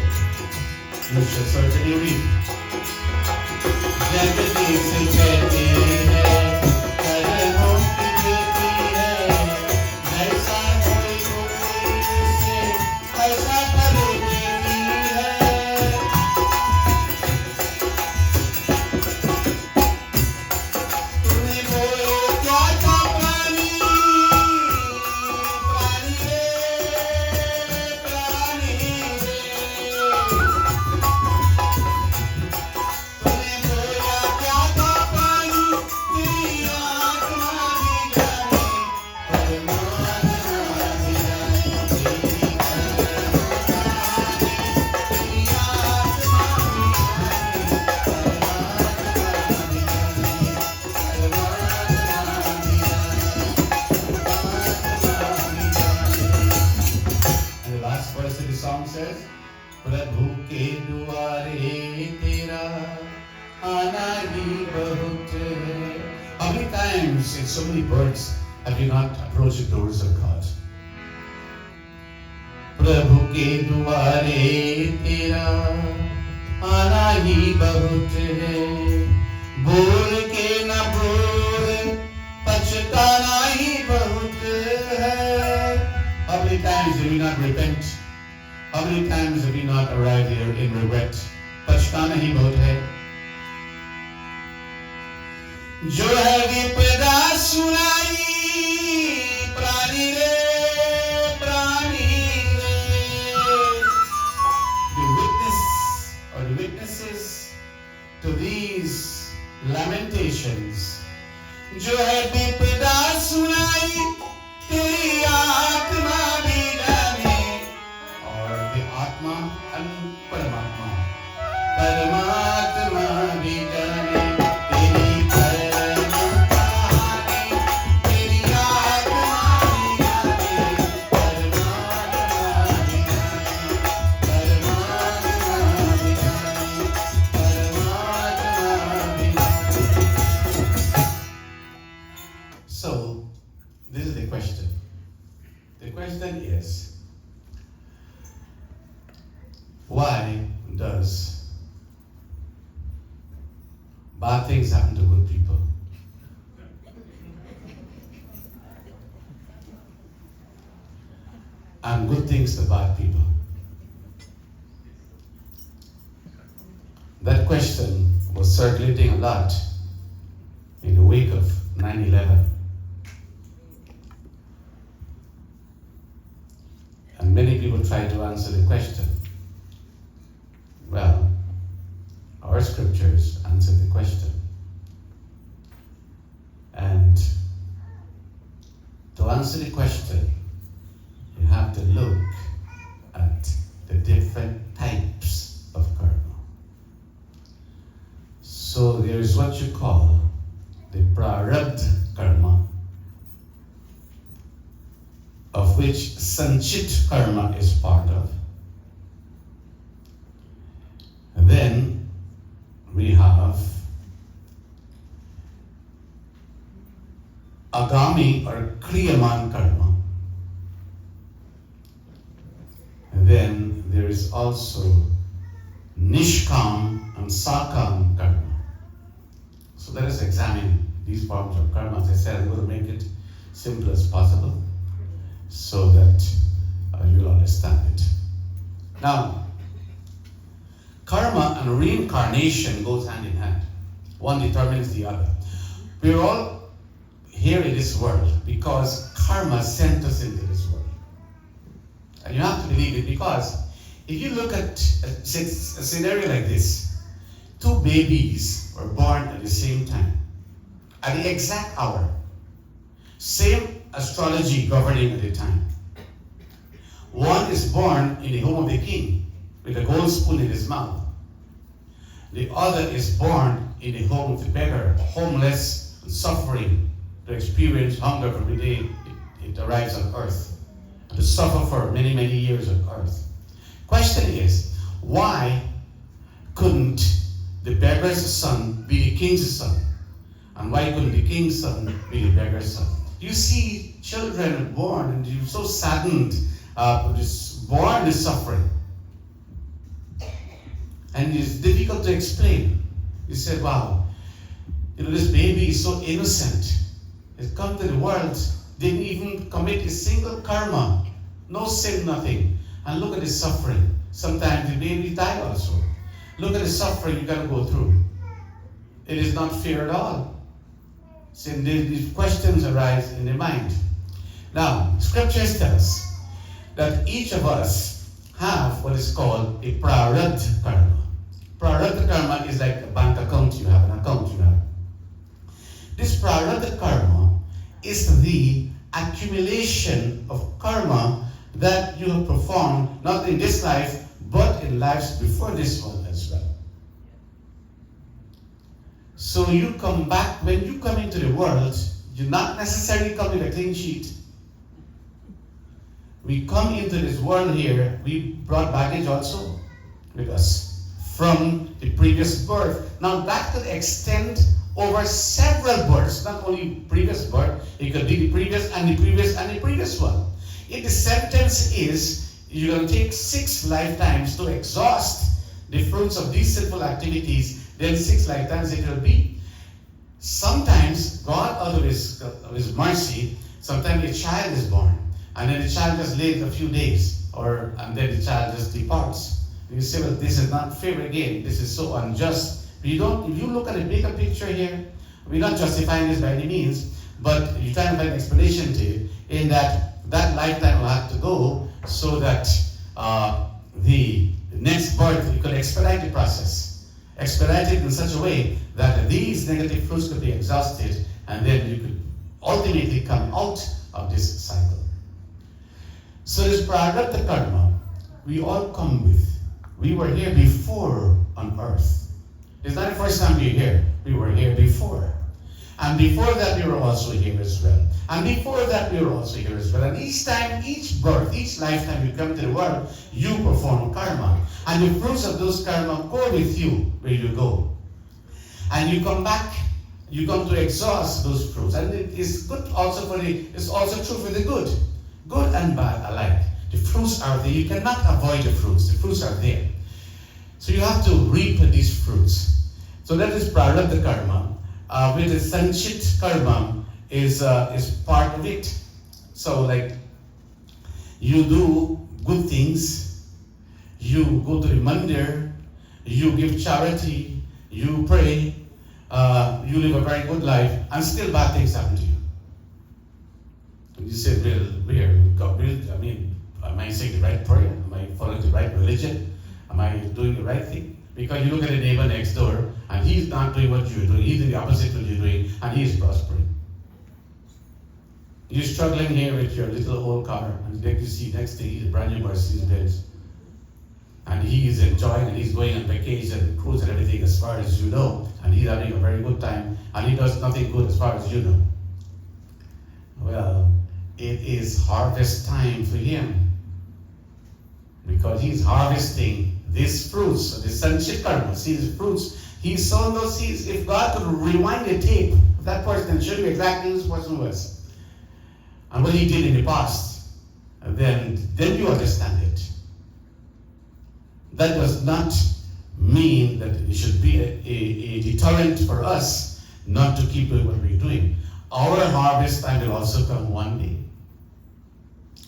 You shall certainly reap. जगती से कहती है कर्मों की खेती है, जैसा कोई बोए उसे वैसा फल देती है. तूने बोए क्या था प्राणी, प्राणी रे, प्राणी रे. तूने बोया क्या था प्राणी, तेरी आत्मा भी जाने, परमात्मा भी जाने. तेरी आत्मा भी And the last verse of the song says, प्रभु के द्वारे तेरा आना ही बहुत है. How many times in so many words have you not approached the doors of God? प्रभु के द्वारे तेरा आना ही बहुत है, बोल के न बोल पछताना ही बहुत है. How many times do we not repent? How many times have we not arrived here in regret? पछताना ही बहुत है. जो है विपदा सुनाई प्राणी रे प्राणी रे. The witness or the witnesses to these lamentations. जो है विपदा सुनाई तेरी आत्मा भी जाने. और the आत्मा and परमात्मा. परमात्मा भी जाने. तेरी परम कहानी तेरी आत्मा भी जाने. परमात्मा भी जाने. परमात्मा भी जाने. परमात्मा भी जाने. So, this is the question. The question is, why does bad things happen to good people? And good things to bad people? That question was circulating a lot in the wake of 9/11. And many people try to answer the question. Well, our scriptures answer the question. And to answer the question, you have to look at the different types of karma. So there is what you call the prarabdha karma, of which sanchit karma is part of. And then we have agami or kriyaman karma. And then there is also nishkam and sakam karma. So let us examine these forms of karma. As I said, I'm going to make it simple as possible so that you'll understand it. Now, karma and reincarnation goes hand in hand. One determines the other. We're all here in this world because karma sent us into this world. And you have to believe it, because if you look at a scenario like this, two babies were born at the same time, at the exact hour, same astrology governing at the time. One is born in the home of the king with a gold spoon in his mouth. The other is born in the home of the beggar, homeless and suffering, to experience hunger from the day it arrives on earth, and to suffer for many, many years on earth. Question is, why couldn't the beggar's son be the king's son? And why couldn't the king's son be the beggar's son? You see children born and you're so saddened born with suffering. And it's difficult to explain. You say, wow, this baby is so innocent. It's come to the world, didn't even commit a single karma. No sin, nothing. And look at the suffering. Sometimes the baby died also. Look at the suffering you got to go through. It is not fair at all. So these questions arise in the mind. Now, scriptures tell us that each of us have what is called a prarabdha karma. Prarabdha karma is like a bank account you have, an account you have. This prarabdha karma is the accumulation of karma that you have performed, not in this life, but in lives before this one as well. So you come back, when you come into the world, you not necessarily come with a clean sheet. We come into this world here, we brought baggage also with us from the previous birth. Now that could extend over several births, not only previous birth, it could be the previous and the previous and the previous one. If the sentence is, you're going to take 6 lifetimes to exhaust the fruits of these sinful activities, then 6 lifetimes it will be. Sometimes God, out of his mercy, sometimes a child is born. and then the child just lays a few days, and then the child just departs. You say, well, this is not fair again. This is so unjust. But if you look at the bigger picture here, we're not justifying this by any means, but you try and find an explanation to it, in that lifetime will have to go so that the next birth, you could expedite the process. Expedite it in such a way that these negative fruits could be exhausted, and then you could ultimately come out of this cycle. So this prarabdha karma, we all come with. We were here before on earth. It's not the first time we're here. We were here before. And before that, we were also here as well. And before that, we were also here as well. And each time, each birth, each lifetime you come to the world, you perform karma. And the fruits of those karma go with you where you go. And you come back, you come to exhaust those fruits. And it is good also it's also true for the good. Good and bad alike. The fruits are there. You cannot avoid the fruits. The fruits are there. So you have to reap these fruits. So that is prarabdha karma. With the sanchit karma is part of it. So like you do good things, you go to the mandir, you give charity, you pray, you live a very good life, and still bad things happen to you. And you say, am I saying the right prayer? Am I following the right religion? Am I doing the right thing? Because you look at the neighbor next door, and he's not doing what you're doing. He's doing the opposite of what you're doing, and he's prospering. You're struggling here with your little old car, and then you see next thing, he's a brand new Mercedes Benz. And he is enjoying, and he's going on vacation, cruise and everything as far as you know. And he's having a very good time, and he does nothing good as far as you know. Well, it is harvest time for him. Because he's harvesting these fruits, the sanchit karma, these fruits. He's sown those seeds. If God could rewind the tape of that person and show you exactly who this person was and what he did in the past, then you understand it. That does not mean that it should be a deterrent for us not to keep doing what we're doing. Our harvest time will also come one day.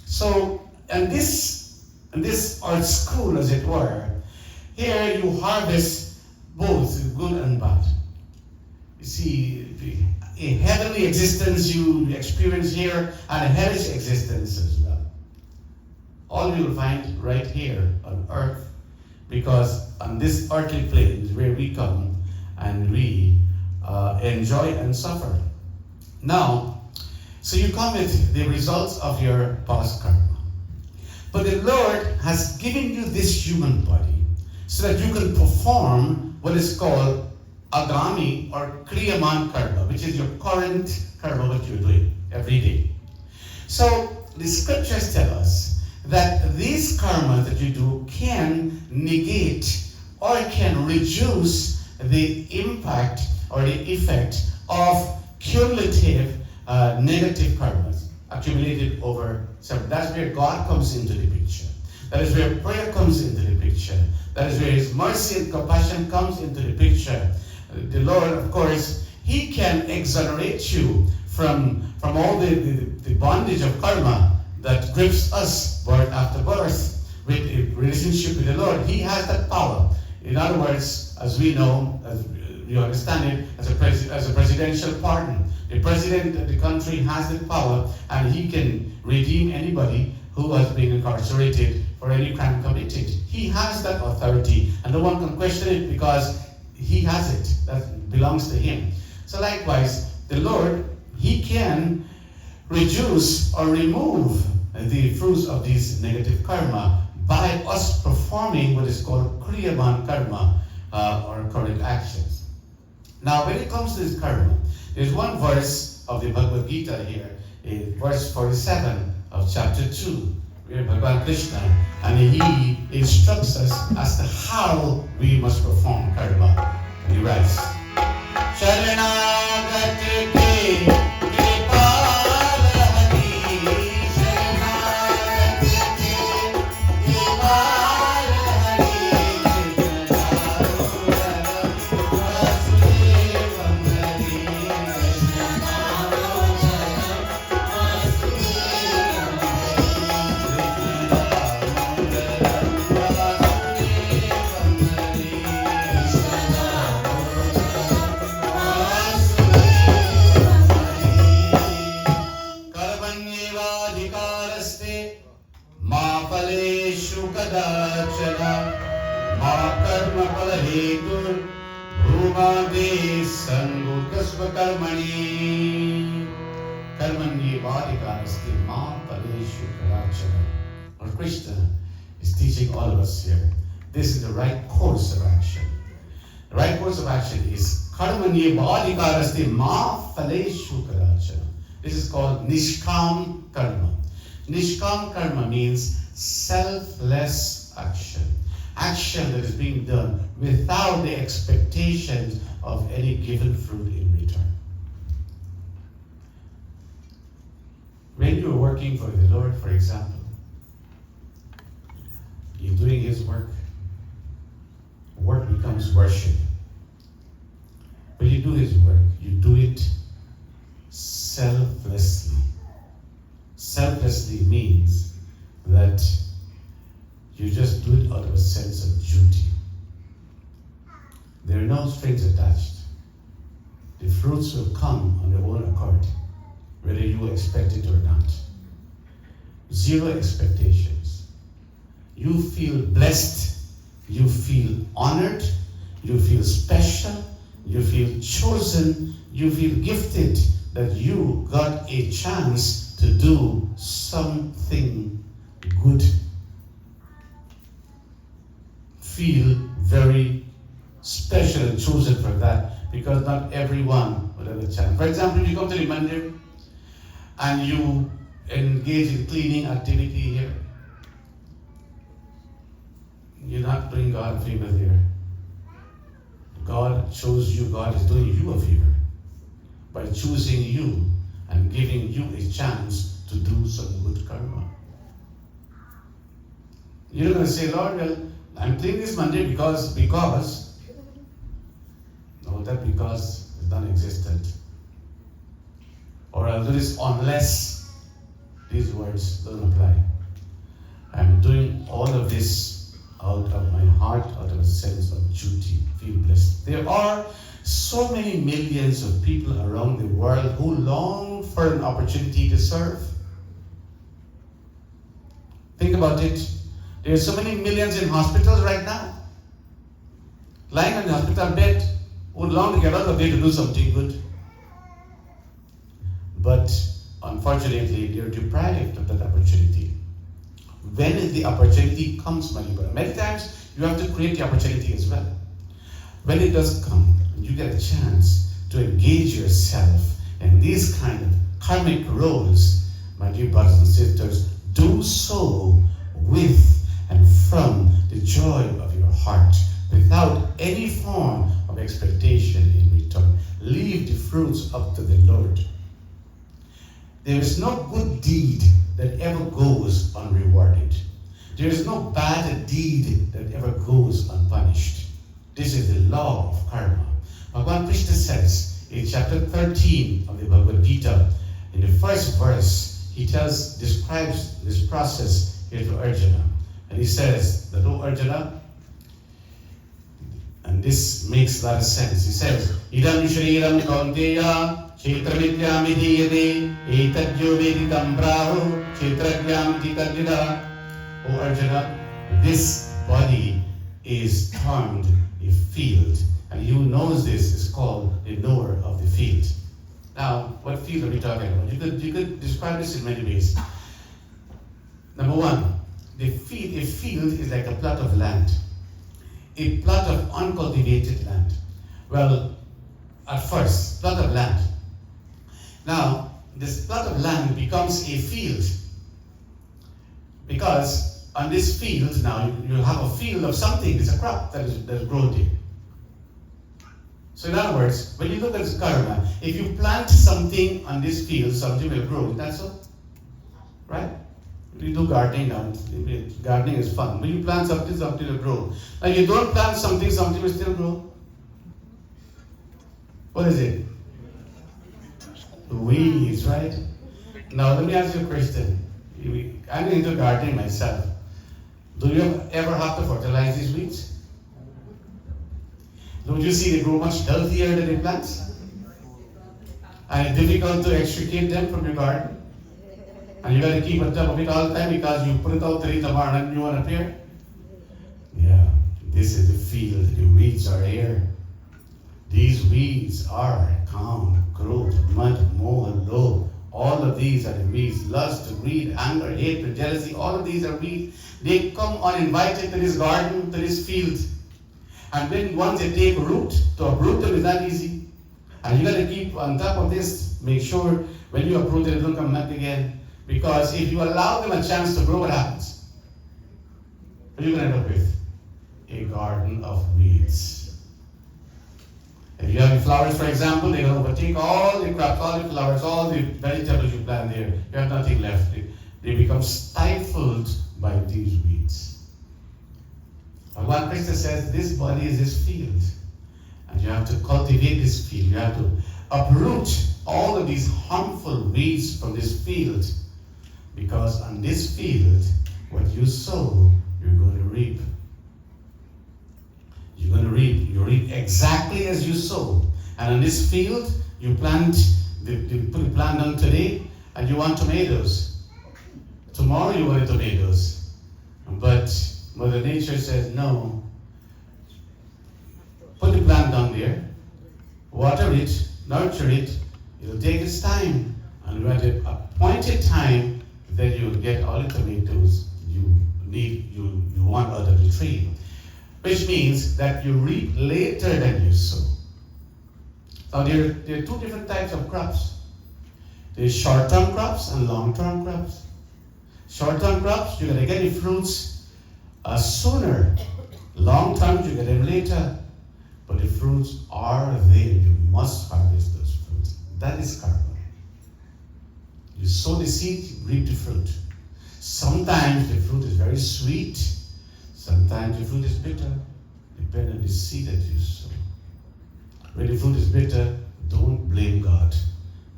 So, and this earth school, as it were, here you harvest both good and bad. You see, a heavenly existence you experience here, and a hellish existence as well. All you will find right here on earth, because on this earthly plane is where we come and we enjoy and suffer. Now, so you come with the results of your past karma. But the Lord has given you this human body so that you can perform what is called agami or kriyaman karma, which is your current karma, what you're doing every day. So the scriptures tell us that these karmas that you do can negate or can reduce the impact or the effect of cumulative negative karmas accumulated over several. That's where God comes into the picture. That is where prayer comes into the picture. That is where His mercy and compassion comes into the picture. The Lord, of course, He can exonerate you from all the bondage of karma that grips us birth after birth with a relationship with the Lord. He has that power. In other words, as we know, as you understand it, as a presidential pardon. The president of the country has the power, and he can redeem anybody who has been incarcerated for any crime committed. He has that authority, and no one can question it because he has it. That belongs to him. So likewise, the Lord, He can reduce or remove the fruits of these negative karma by us performing what is called kriyaman karma, or correct actions. Now, when it comes to this karma, there's one verse of the Bhagavad Gita here, in verse 47 of chapter 2, where Bhagavan Krishna, and he instructs us as to how we must perform karma. And he writes, Sharanagati ke kripal hari, Sharanagati ke kripal hari, kadachana ma karma phala hetur bhumade sangutasva karmani karmanyevadhikarasti ma phaleshu kadachana. Lord Krishna is teaching all of us here. This is the right course of action. The right course of action is karmanyevadhikarasti ma phaleshu kadachana. This is called nishkam karma. Nishkam karma means selfless action. Action that is being done without the expectation of any given fruit in return. When you are working for the Lord, for example, you're doing His work. Work becomes worship. When you do His work, you do it selflessly. Selflessly means that you just do it out of a sense of duty. There are no strings attached. The fruits will come on their own accord, whether you expect it or not. Zero expectations. You feel blessed, you feel honored, you feel special, you feel chosen, you feel gifted that you got a chance to do something good. Feel very special and chosen for that, because not everyone will have a chance. For example, if you come to the mandir and you engage in cleaning activity here, you're not doing God a favor there. God chose you, God is doing you a favor by choosing you and giving you a chance to do some good karma. You're not going to say, Lord, well, I'm cleaning this mandir because. No, that because is non-existent. Or I'll do this unless these words don't apply. I'm doing all of this out of my heart, out of a sense of duty. Feel blessed. There are so many millions of people around the world who long for an opportunity to serve. Think about it. There are so many millions in hospitals right now, lying on the hospital bed, who would long to get out of there to do something good. But unfortunately, they're deprived of that opportunity. When the opportunity comes, my brother, many times you have to create the opportunity as well. When it does come, you get a chance to engage yourself in these kind of karmic roles, my dear brothers and sisters, do so with and from the joy of your heart, without any form of expectation in return. Leave the fruits up to the Lord. There is no good deed that ever goes unrewarded. There is no bad deed that ever goes unpunished. This is the law of karma. Bhagavan Krishna says in chapter 13 of the Bhagavad Gita, in the first verse, he describes this process here to Arjuna. And he says that, oh Arjuna, and this makes a lot of sense. He says, Idam Shriram Kaunteya Kshetravidyam idhiyate etadyo veditam braho kshetravyam titadvida. Oh Arjuna, this body is termed a field. And he who knows this is called the knower of the field. Now, what field are we talking about? You could describe this in many ways. Number one, a field is like a plot of land. A plot of uncultivated land. Well, at first, plot of land. Now, this plot of land becomes a field. Because on this field, now, you have a field of something. It's a crop that is grown there. So in other words, when you look at this karma, if you plant something on this field, something will grow. Is that so? Right? We do gardening now. Gardening is fun. When you plant something, something will grow. Now, if you don't plant something, something will still grow. What is it? Weeds, right? Now, let me ask you a question. I'm into gardening myself. Do you ever have to fertilize these weeds? Don't you see they grow much healthier than the plants? And it's difficult to extricate them from your garden. And you got to keep on top of it all the time because you put it out today, tomorrow, and you want to appear. This is the field. The weeds are here. These weeds are calm, growth, mud, mold, low. All of these are the weeds. Lust, greed, anger, hatred, jealousy, all of these are weeds. They come uninvited to this garden, to this field. And then once they take root, to uproot them is not easy. And you got to keep on top of this. Make sure when you uproot it, it don't come back again. Because if you allow them a chance to grow, what happens? What are you going to end up with? A garden of weeds. If you have flowers, for example, they will overtake all the crops, all the flowers, all the vegetables you plant there. You have nothing left. They become stifled by these weeds. One Krishna says, this body is this field. And you have to cultivate this field. You have to uproot all of these harmful weeds from this field. Because on this field, what you sow, you're going to reap. You're going to reap. You reap exactly as you sow. And on this field, you plant, you put the plant down today, and you want tomatoes. Tomorrow you want tomatoes. But Mother Nature says, no. Put the plant down there, water it, nurture it. It'll take its time. And at the appointed time, then you'll get all the tomatoes you need, you want out of the tree. Which means that you reap later than you sow. Now there are two different types of crops. There's short-term crops and long-term crops. Short-term crops, you're going to get the fruits sooner. Long-term, you get them later. But the fruits are there. You must harvest those fruits. That is karma. You sow the seed, you reap the fruit. Sometimes the fruit is very sweet. Sometimes the fruit is bitter. Depending on the seed that you sow. When the fruit is bitter, don't blame God.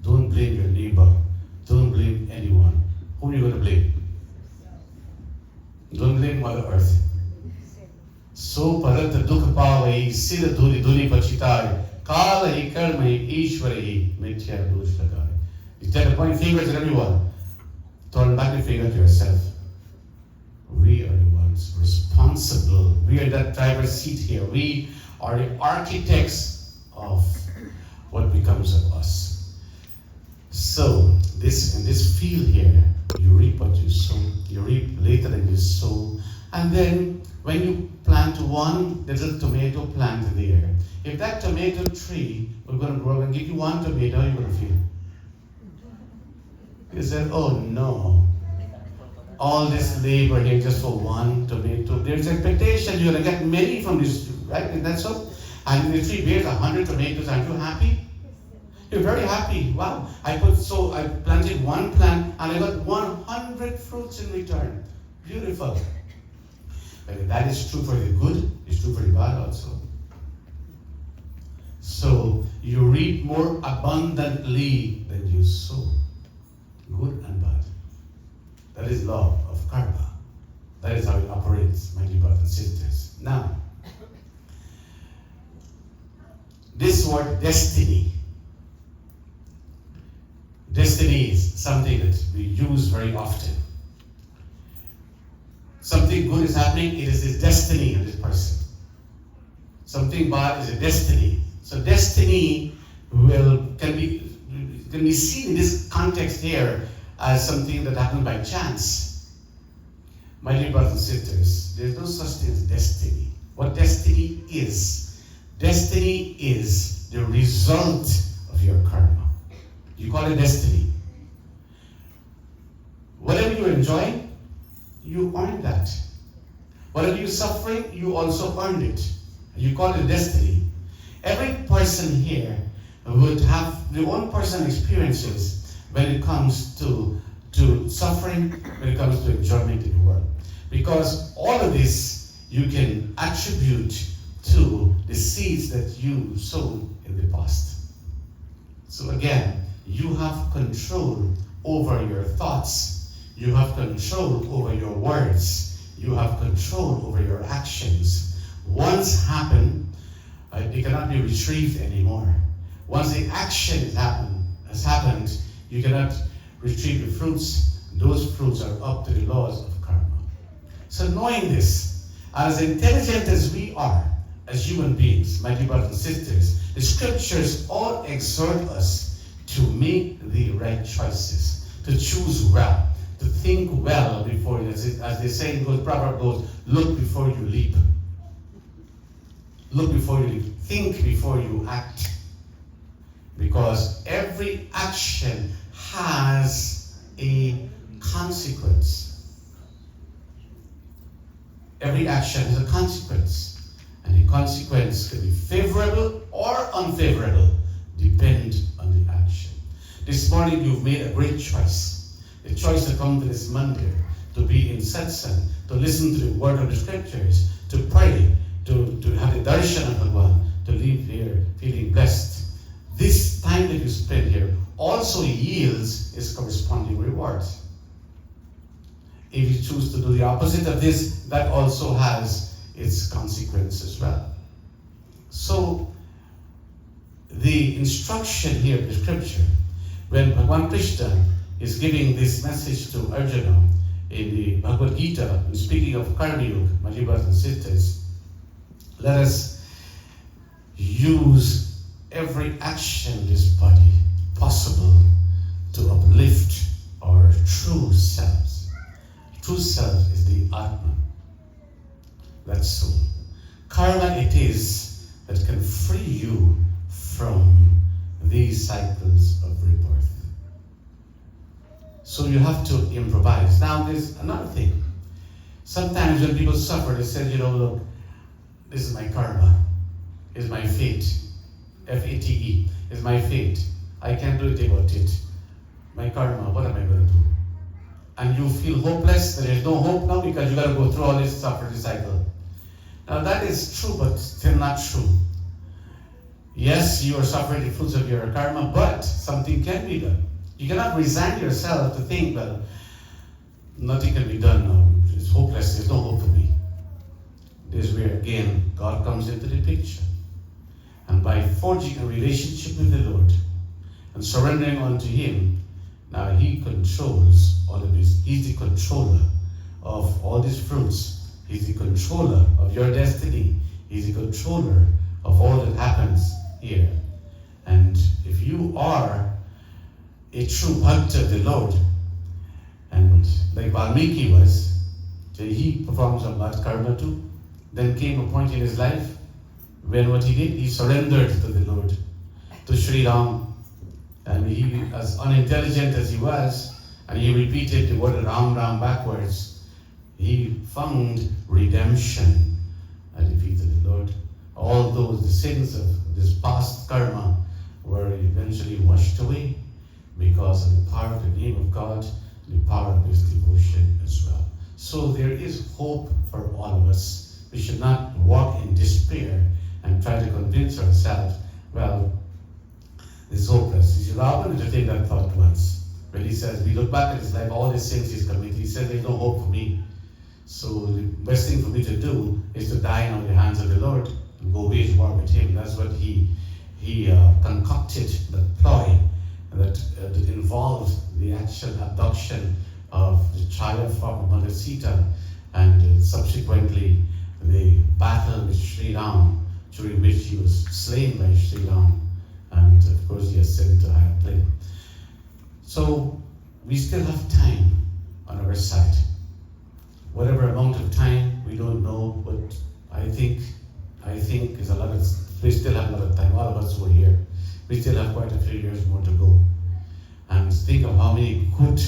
Don't blame your neighbor. Don't blame anyone. Who are you going to blame? Don't blame Mother Earth. So paranta dukha pavai sida dhuri dhuri pachitai kala hi karma hi ishvara hi mithya dosh lagai. Instead of pointing fingers at everyone, turn back the finger to yourself. We are the ones responsible. We are that driver's seat here. We are the architects of what becomes of us. So, in this field here, you reap what you sow. You reap later than you sow. And then, when you plant one little tomato plant there, if that tomato tree were going to grow and give you one tomato, how are you going to feel? You said, oh no. All this labor here just for one tomato. There's expectation you're going to get many from this, right? And that's so. And the tree bears 100 tomatoes. Aren't you happy? You're very happy. Wow. I planted one plant and I got 100 fruits in return. Beautiful. But if that is true for the good, it's true for the bad also. So you reap more abundantly than you sow. Good and bad. That is law of karma. That is how it operates, my dear brothers and sisters. Now, this word destiny. Destiny is something that we use very often. Something good is happening, it is the destiny of this person. Something bad is a destiny. So destiny can be seen in this context here as something that happened by chance. My dear brothers and sisters, there's no such thing as destiny. What destiny is the result of your karma. You call it destiny. Whatever you're enjoying, you earn that. Whatever you're suffering, you also earned it. You call it destiny. Every person here would have their own personal experiences when it comes to suffering, when it comes to enjoyment in the world. Because all of this you can attribute to the seeds that you sowed in the past. So again, you have control over your thoughts. You have control over your words. You have control over your actions. Once happened, they cannot be retrieved anymore. Once the action has happened, you cannot retrieve the fruits. Those fruits are up to the laws of karma. So knowing this, As intelligent as we are, as human beings, my dear brothers and sisters, the scriptures all exhort us to make the right choices, to choose well, to think well before, as they say in the proverb goes, look before you leap. Look before you leap. Think before you act. Because every action has a consequence. Every action has a consequence. And the consequence can be favorable or unfavorable, depend on the action. This morning you've made a great choice. The choice to come to this Monday, to be in satsang, to listen to the word of the scriptures, to pray, to have the darshan of Bhagwan, to leave here feeling blessed. This time that you spend here also yields its corresponding rewards. If you choose to do the opposite of this, that also has its consequence as well. So, the instruction here in the scripture, when Bhagwan Krishna is giving this message to Arjuna in the Bhagavad Gita, and speaking of Karma Yuga, my dear brothers and sisters, let us use every action in this body possible to uplift our true selves. True self is the Atma, that soul. Karma it is that can free you from these cycles of rebirth. So you have to improvise. Now there's another thing. Sometimes when people suffer, they say, look, this is my karma, is my fate. F-A-T-E, is my fate. I can't do anything about it. My karma, what am I going to do? And you feel hopeless, there is no hope now because you got to go through all this suffering cycle. Now that is true, but still not true. Yes, you are suffering the fruits of your karma, but something can be done. You cannot resign yourself to think, well, nothing can be done now. It's hopeless, there's no hope for me. This is where, again, God comes into the picture. And by forging a relationship with the Lord and surrendering unto Him, now He controls all of this. He's the controller of all these fruits. He's the controller of your destiny. He's the controller of all that happens here. And if you are a true bhakta of the Lord, and like Valmiki was, he performed some bad karma too. Then came a point in his life when what he did, he surrendered to the Lord, to Sri Ram. And he, as unintelligent as he was, and he repeated the word Ram Ram backwards, he found redemption at the feet of the Lord. All those, the sins of this past karma were eventually washed away because of the power of the name of God, the power of His devotion as well. So there is hope for all of us. We should not walk in despair and try to convince ourselves, well, it's hopeless. You should allow him to take that thought once. When he says, we look back at his life, all the sins he's committed, he said, there's no hope for me. So the best thing for me to do is to die on the hands of the Lord and go wage war with Him. That's what he concocted, that ploy that involved the actual abduction of the child from Mother Sita and subsequently the battle with Sri Ram, during which he was slain by Sri Ram. And of course he ascended to higher plane. So we still have time on our side. Whatever amount of time, we don't know, but I think is a lot of, we still have a lot of time. All of us who are here, we still have quite a few years more to go. And think of how many good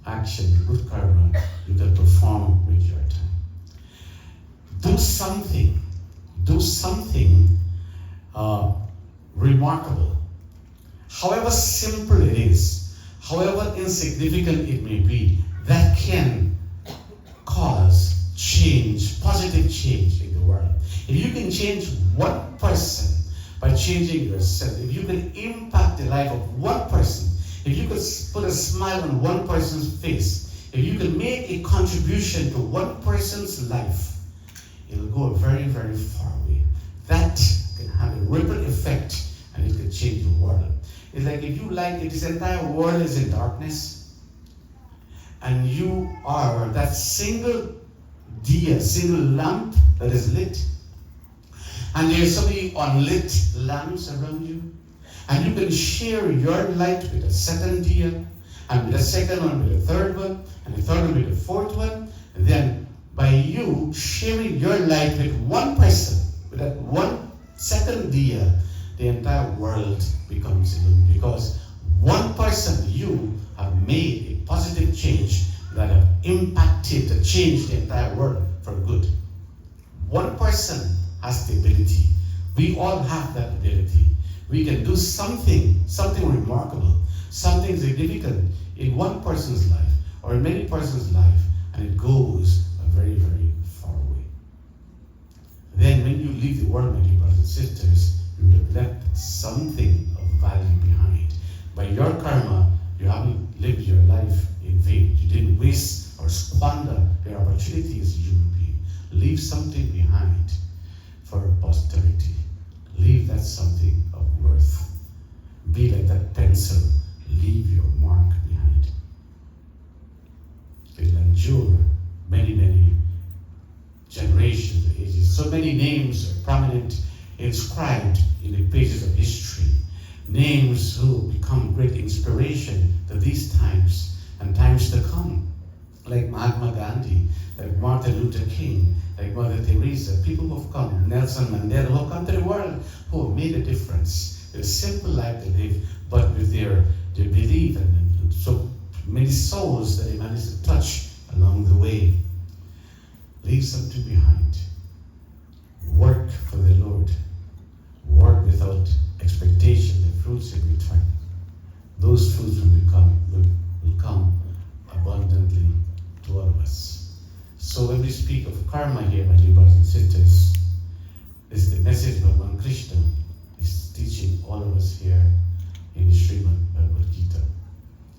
action, good karma you can perform with your time. Do something remarkable. However simple it is, however insignificant it may be, that can cause change, positive change in the world. If you can change one person by changing yourself, if you can impact the life of one person, if you could put a smile on one person's face, if you can make a contribution to one person's life, it'll go very, very far away. That can have a ripple effect and it can change the world. It's like if this entire world is in darkness and you are that single diya, single lamp that is lit. And there's so many unlit lamps around you. And you can share your light with a second diya, and with a second one, with a third one, and the third one with a fourth one. And then by you sharing your light with one person, with that one second diya, the entire world becomes illuminated. Because one person, you have made a positive change that have impacted, changed the entire world for good. One person has the ability. We all have that ability. We can do something remarkable, something significant in one person's life or in many persons' life, and it goes very, very far away. Then when you leave the world, my dear brothers and sisters, you will have left something of value behind. By your karma, you haven't lived your life in vain. You didn't waste or squander your opportunities as a human being. Leave something behind for posterity. Leave that something of worth. Be like that pencil. Leave your mark behind. It will endure many, many generations, ages. So many names are prominent, inscribed in the pages of history. Names who become great inspiration to these times and times to come. Like Mahatma Gandhi, like Martin Luther King, like Mother Teresa, people who have come, Nelson Mandela, who have come to the world, who have made a difference. With a simple life they live, but with their belief and so many souls that they managed to touch along the way. Leave something behind. Work for the Lord. Work without expectation. The fruits in return. Those fruits will come abundantly to all of us. So when we speak of karma here, my dear brothers and sisters, is the message of Bhagavan Krishna is teaching all of us here in the Srimad Bhagavad Gita.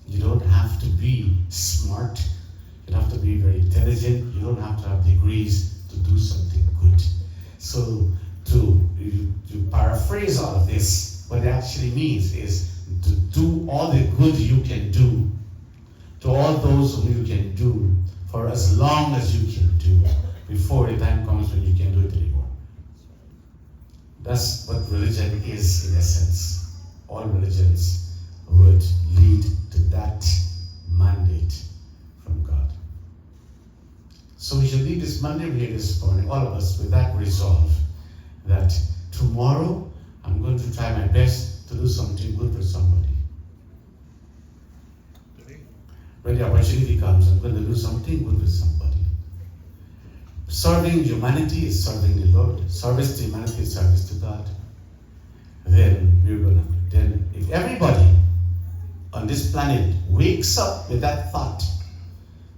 You don't have to be smart. You don't have to be very intelligent. You don't have to have degrees to do something good. So to paraphrase all of this, what it actually means is to do all the good you can do, to all those whom you can do, for as long as you can do, before the time comes when you can't do it anymore. That's what religion is in essence. All religions would lead to that mandate from God. So we should leave this Monday here this morning, all of us, with that resolve that tomorrow I'm going to try my best to do something good for somebody. When the opportunity comes, I'm going to do something good for somebody. Serving humanity is serving the Lord. Service to humanity is service to God. Then if everybody on this planet wakes up with that thought,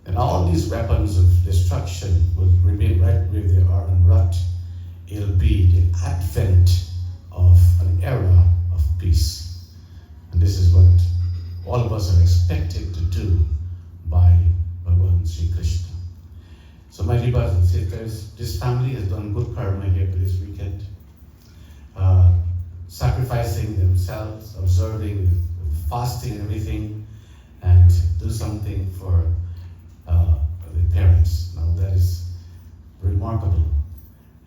then all these weapons of destruction will remain right where they are and rot. It'll be the advent of an era of peace. And this is what all of us are expected to do by Bhagavan Sri Krishna. So my dear brothers and sisters, this family has done good karma here for this weekend. Sacrificing themselves, observing, fasting and everything, and do something for the parents. Now that is remarkable,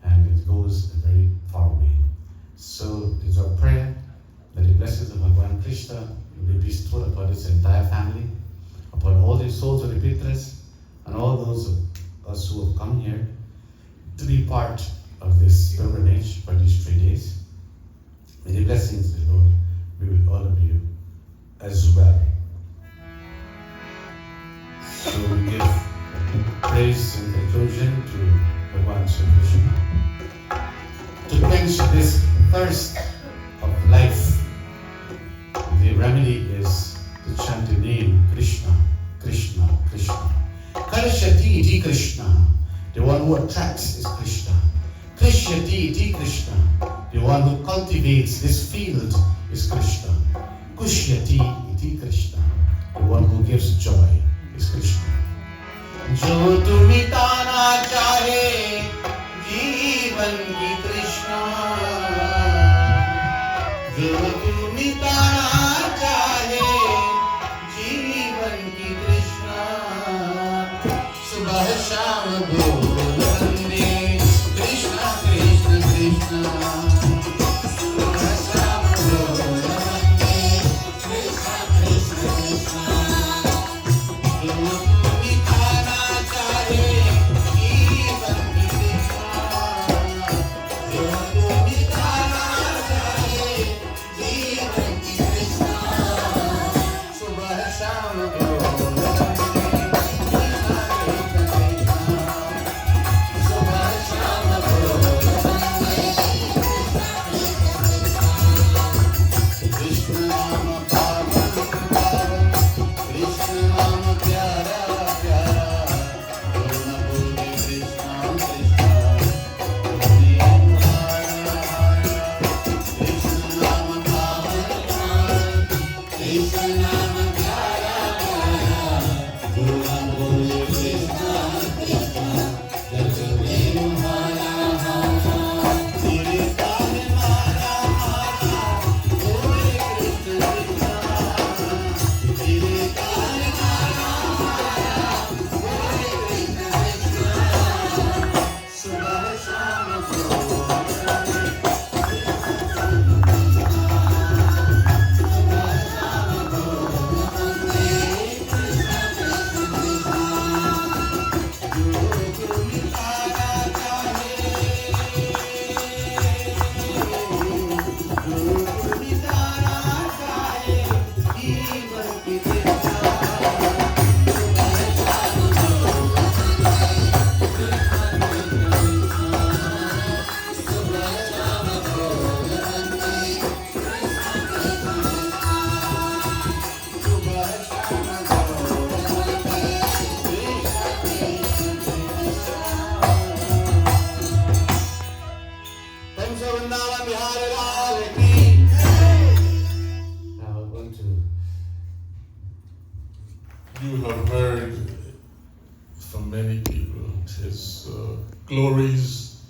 and it goes very far away. So it's our prayer that the blessings of Bhagavan Krishna will be bestowed upon this entire family, upon all the souls of the Pitras, and all those of us who have come here to be part of this pilgrimage for these 3 days. May the blessings of the Lord be with all of you as well. So we give praise in conclusion to Bhagavan Sri Krishna. To quench this thirst of life, the remedy is to chant the name Krishna, Krishna, Krishna. Karishyati iti Krishna. The one who attracts is Krishna. Krishyati iti Krishna. The one who cultivates this field is Krishna. Kushyati iti Krishna. The one who gives joy is Krishna. Jo tu mitana chahe जीवन की कृष्णा जो तू मिटाना चाहे जीवन की कृष्णा सुबह शाम बोल you have heard from many people his glories,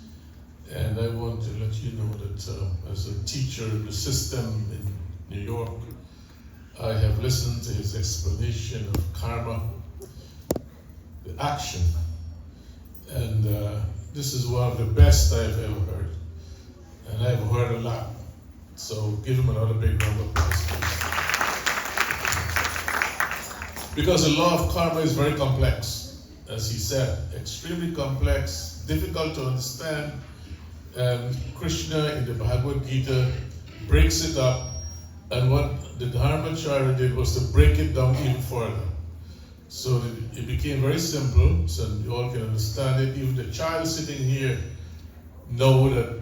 and I want to let you know that as a teacher in the system in New York, I have listened to his explanation of karma, the action, and this is one of the best I've ever heard, and I've heard a lot. So give him another big round of applause, please. Because the law of karma is very complex, as he said, extremely complex, difficult to understand, and Krishna in the Bhagavad Gita breaks it up, and what the Dharmacharya did was to break it down even further. So that it became very simple, so you all can understand it. Even the child sitting here know that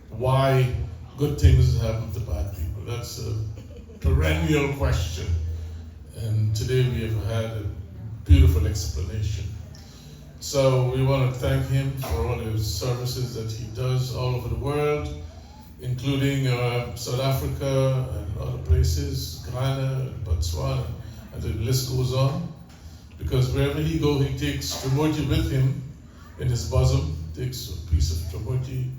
why good things happen to bad people. That's a perennial question. And today we have had a beautiful explanation. So we want to thank him for all his services that he does all over the world, including South Africa and other places, Ghana, Botswana, and the list goes on. Because wherever he goes, he takes Trimurti with him in his bosom, takes a piece of Trimurti,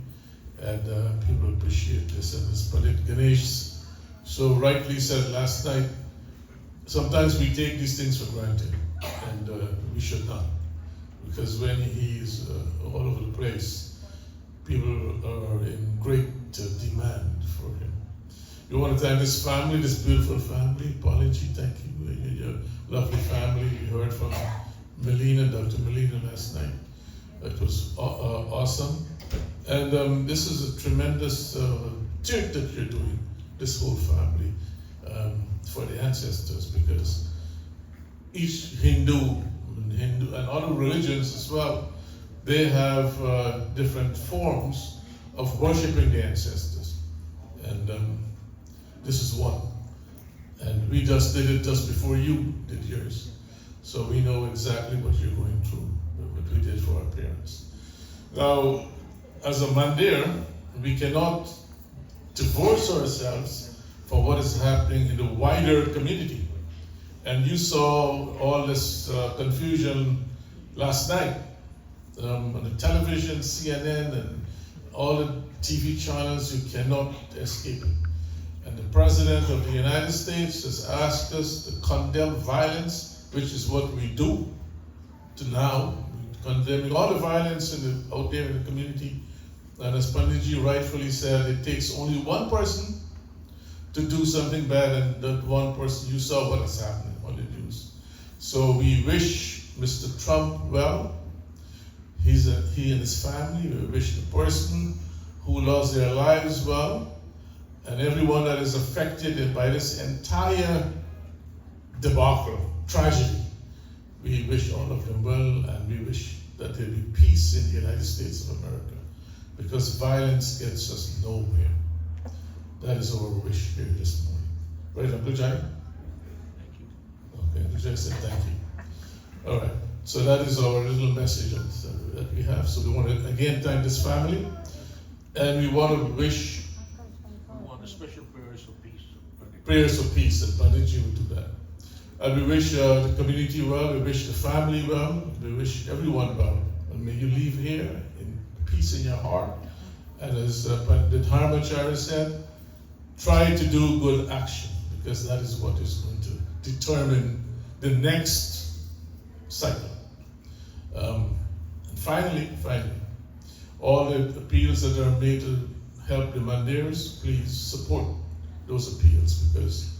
and people appreciate this. And as Pandit Ganesh so rightly said last night, sometimes we take these things for granted, and we should not. Because when he's all over the place, people are in great demand for him. We want to thank this family, this beautiful family. Paulinji, thank you. Your lovely family. We heard from Melina, Dr. Melina last night. It was awesome. And this is a tremendous trip that you're doing, this whole family, for the ancestors, because each Hindu and other religions as well, they have different forms of worshiping the ancestors. And this is one. And we just did it just before you did yours. So we know exactly what you're going through, what we did for our parents. Now, as a Mandir, we cannot divorce ourselves from what is happening in the wider community. And you saw all this confusion last night on the television, CNN, and all the TV channels. You cannot escape it. And the President of the United States has asked us to condemn violence, which is what we do to now, condemning all the violence out there in the community. And as Panditji rightfully said, it takes only one person to do something bad, and that one person, you saw what is happening on the news. So we wish Mr. Trump well. He and his family. We wish the person who lost their lives well, and everyone that is affected by this entire debacle, tragedy. We wish all of them well, and we wish that there be peace in the United States of America, because violence gets us nowhere. That is our wish here this morning. Right, Uncle Jai? Thank you. Okay, Uncle Jai said thank you. All right, so that is our little message that we have. So we want to again thank this family, and we want to wish special prayers for peace. Prayers for peace, and Panditji will do that. And we wish the community well, we wish the family well, we wish everyone well. And may you leave here in peace in your heart. And as the Dharmacharya said, try to do good action, because that is what is going to determine the next cycle. And finally, all the appeals that are made to help the Mandirs, please support those appeals, because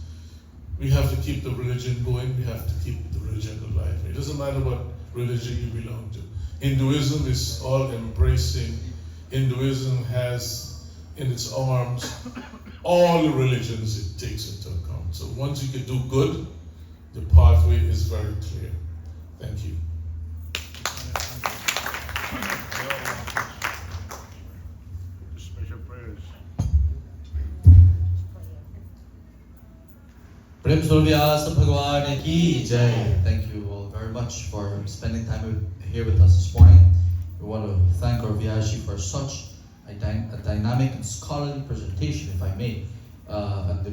we have to keep the religion going, we have to keep the religion alive. It doesn't matter what religion you belong to. Hinduism is all embracing. Hinduism has in its arms all the religions it takes into account. So once you can do good, the pathway is very clear. Thank you. Special prayers. Prem Survyas Bhagwan Ki Jai. Thank you all very much for spending time here with us this morning. We want to thank our Vyashi for such a dynamic and scholarly presentation, if I may, and the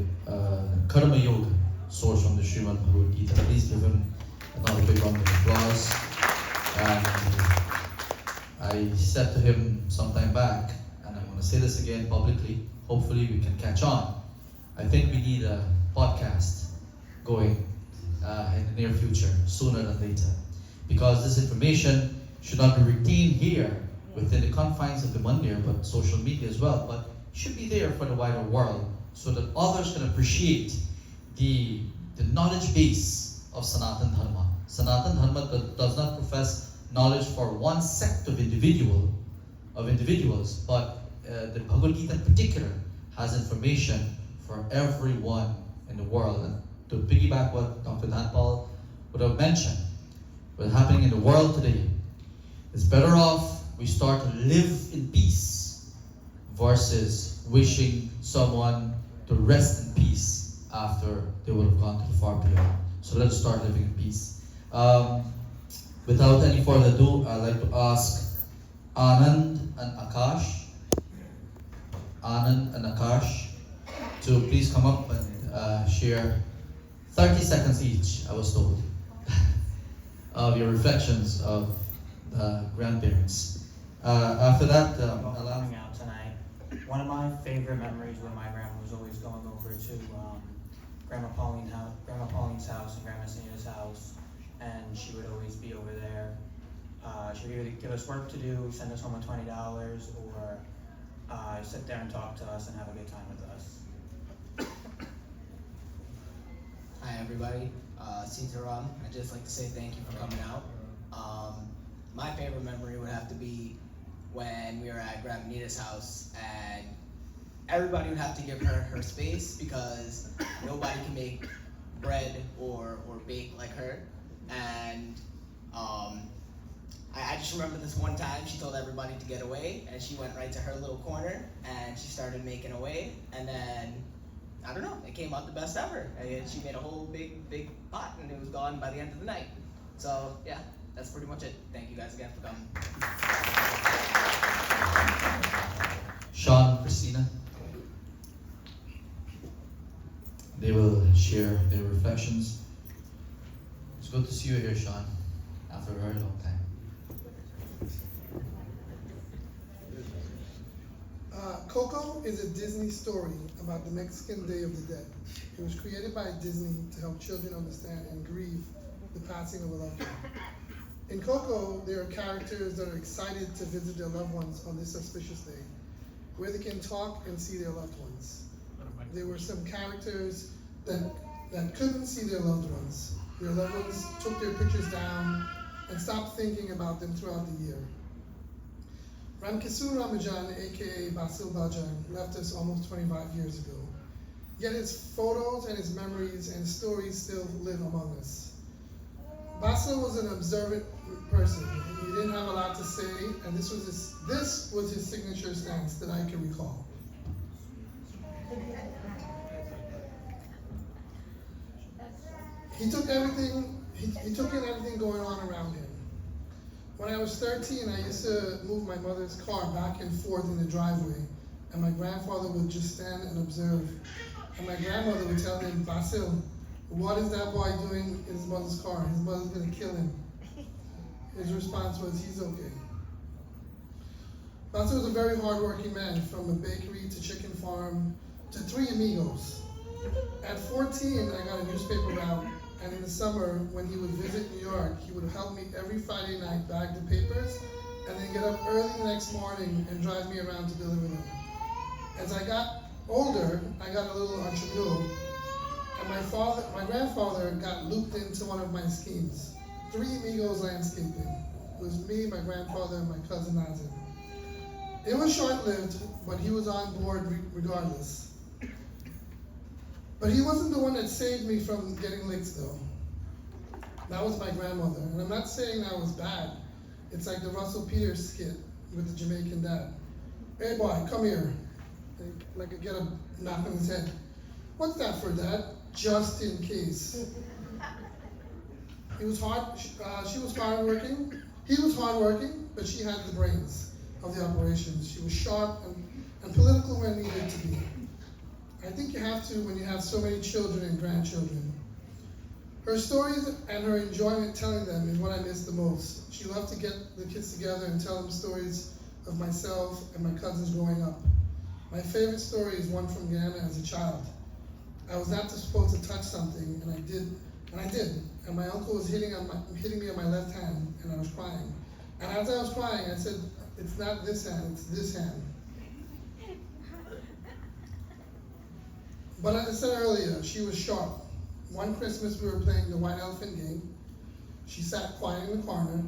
Karma Yoga source from the Srimad Bhagavad Gita. Please give him Another big round of applause. And I said to him some time back, and I'm going to say this again publicly, hopefully we can catch on. I think we need a podcast going in the near future, sooner than later. Because this information should not be retained here within the confines of the mandir, but social media as well, but should be there for the wider world so that others can appreciate the knowledge base of Sanatan Dharma. Sanatan Dharma does not profess knowledge for one sect of individuals, but the Bhagavad Gita in particular has information for everyone in the world. And to piggyback what Dr. Danpal would have mentioned, what's happening in the world today, it's better off we start to live in peace versus wishing someone to rest in peace after they would have gone to the far beyond. So let's start living in peace. Without any further ado, I'd like to ask Anand and Akash to please come up and share 30 seconds each, I was told, of your reflections of the grandparents. After that, coming out tonight. One of my favorite memories when my grandma was always going over to Grandma Pauline's house and Grandma Sina's house, and she would always be over there. She would either give us work to do, send us home with $20, or sit there and talk to us and have a good time with us. Hi everybody, Sitaram. I'd just like to say thank you for coming out. My favorite memory would have to be when we were at Grandma Nita's house and everybody would have to give her space because nobody can make bread or bake like her. And I just remember this one time she told everybody to get away and she went right to her little corner and she started making away, and then I don't know, it came out the best ever. And she made a whole big pot and it was gone by the end of the night. So yeah, that's pretty much it. Thank you guys again for coming. Sean, Christina, they will share their reflections. It's good to see you here, Sean, after a very long time. Coco is a Disney story about the Mexican Day of the Dead. It was created by Disney to help children understand and grieve the passing of a loved one. In Coco, there are characters that are excited to visit their loved ones on this auspicious day, where they can talk and see their loved ones. There were some characters that couldn't see their loved ones. Their loved ones took their pictures down and stopped thinking about them throughout the year. Rambhajan, aka Basil Bhajan, left us almost 25 years ago. Yet his photos and his memories and stories still live among us. Basil was an observant person. He didn't have a lot to say, and this was his signature stance that I can recall. He took in everything going on around him. When I was 13, I used to move my mother's car back and forth in the driveway, and my grandfather would just stand and observe. And my grandmother would tell him, "Basil, what is that boy doing in his mother's car? His mother's gonna kill him." His response was, "He's okay." Basil was a very hardworking man, from a bakery to chicken farm to 3 amigos. At 14, I got a newspaper route. And in the summer, when he would visit New York, he would help me every Friday night bag the papers, and then get up early the next morning and drive me around to deliver them. As I got older, I got a little entrepreneurial, and my grandfather got looped into one of my schemes. 3 Amigos Landscaping. It was me, my grandfather, and my cousin Nazim. It was short-lived, but he was on board regardless. But he wasn't the one that saved me from getting licked, though. That was my grandmother. And I'm not saying that was bad. It's like the Russell Peters skit with the Jamaican dad. "Hey boy, come here." Like I get a knock on his head. "What's that for, Dad?" "Just in case." She was hardworking. He was hardworking, but she had the brains of the operations. She was sharp and political when needed to be. I think you have to when you have so many children and grandchildren. Her stories and her enjoyment telling them is what I miss the most. She loved to get the kids together and tell them stories of myself and my cousins growing up. My favorite story is one from Guyana as a child. I was not supposed to touch something, and I did. And my uncle was hitting me on my left hand, and I was crying. And as I was crying, I said, "It's not this hand, it's this hand." But as I said earlier, she was sharp. One Christmas we were playing the White Elephant game. She sat quiet in the corner.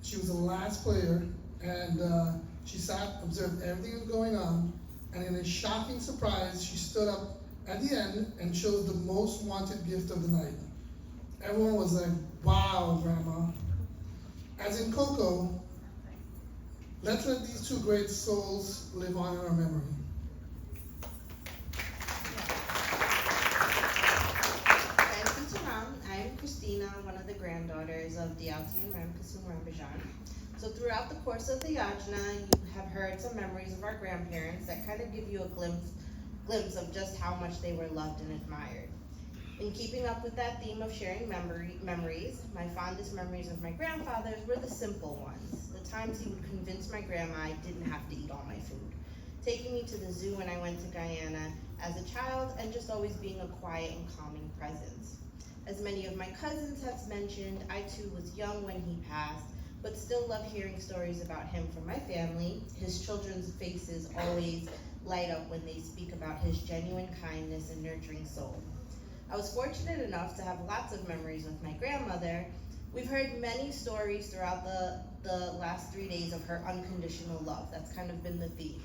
She was the last player, and she sat, observed everything that was going on, and in a shocking surprise, she stood up at the end and chose the most wanted gift of the night. Everyone was like, "Wow, Grandma." As in Coco, let's let these two great souls live on in our memory. I'm Christina, one of the granddaughters of the arti and Rambhajan. So throughout the course of the Yagna, you have heard some memories of our grandparents that kind of give you a glimpse of just how much they were loved and admired. In keeping up with that theme of sharing memories, my fondest memories of my grandfathers were the simple ones. The times he would convince my grandma I didn't have to eat all my food. Taking me to the zoo when I went to Guyana as a child, and just always being a quiet and calming presence. As many of my cousins have mentioned, I too was young when he passed, but still love hearing stories about him from my family. His children's faces always light up when they speak about his genuine kindness and nurturing soul. I was fortunate enough to have lots of memories with my grandmother. We've heard many stories throughout the last 3 days of her unconditional love. That's kind of been the theme.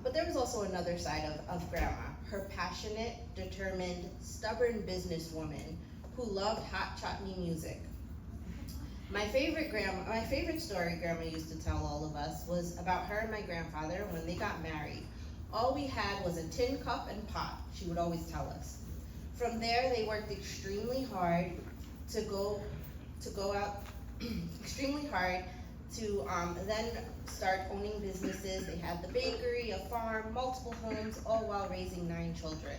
But there was also another side of Grandma, her passionate, determined, stubborn businesswoman who loved hot chutney music. My favorite story Grandma used to tell all of us was about her and my grandfather when they got married. All we had was a tin cup and pot, she would always tell us. From there, they worked extremely hard to go out, extremely hard to then start owning businesses. They had the bakery, a farm, multiple homes, all while raising 9 children.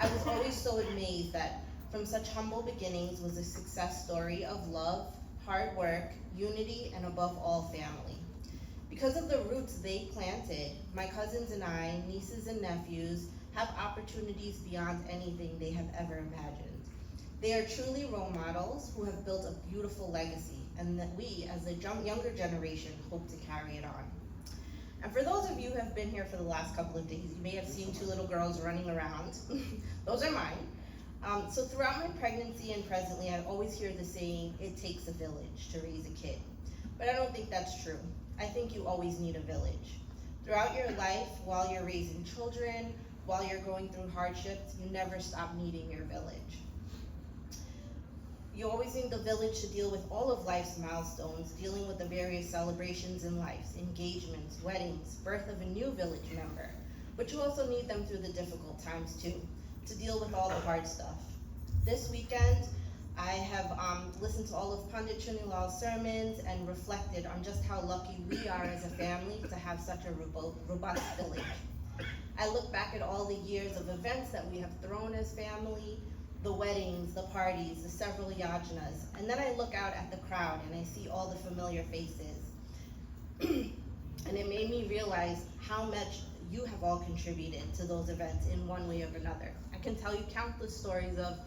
I was always so amazed that from such humble beginnings was a success story of love, hard work, unity, and above all, family. Because of the roots they planted, my cousins and I, nieces and nephews, have opportunities beyond anything they have ever imagined. They are truly role models who have built a beautiful legacy, and that we, as the younger generation, hope to carry it on. And for those of you who have been here for the last couple of days, you may have seen 2 little girls running around. Those are mine. So throughout my pregnancy and presently, I always hear the saying, "It takes a village to raise a kid." But I don't think that's true. I think you always need a village. Throughout your life, while you're raising children, while you're going through hardships, you never stop needing your village. You always need the village to deal with all of life's milestones, dealing with the various celebrations in life, engagements, weddings, birth of a new village member. But you also need them through the difficult times too, to deal with all the hard stuff. This weekend, I have listened to all of Pandit Chunilal's sermons and reflected on just how lucky we are as a family to have such a robust village. I look back at all the years of events that we have thrown as family, the weddings, the parties, the several yajnas, and then I look out at the crowd and I see all the familiar faces. And it made me realize how much you have all contributed to those events in one way or another. I can tell you countless stories of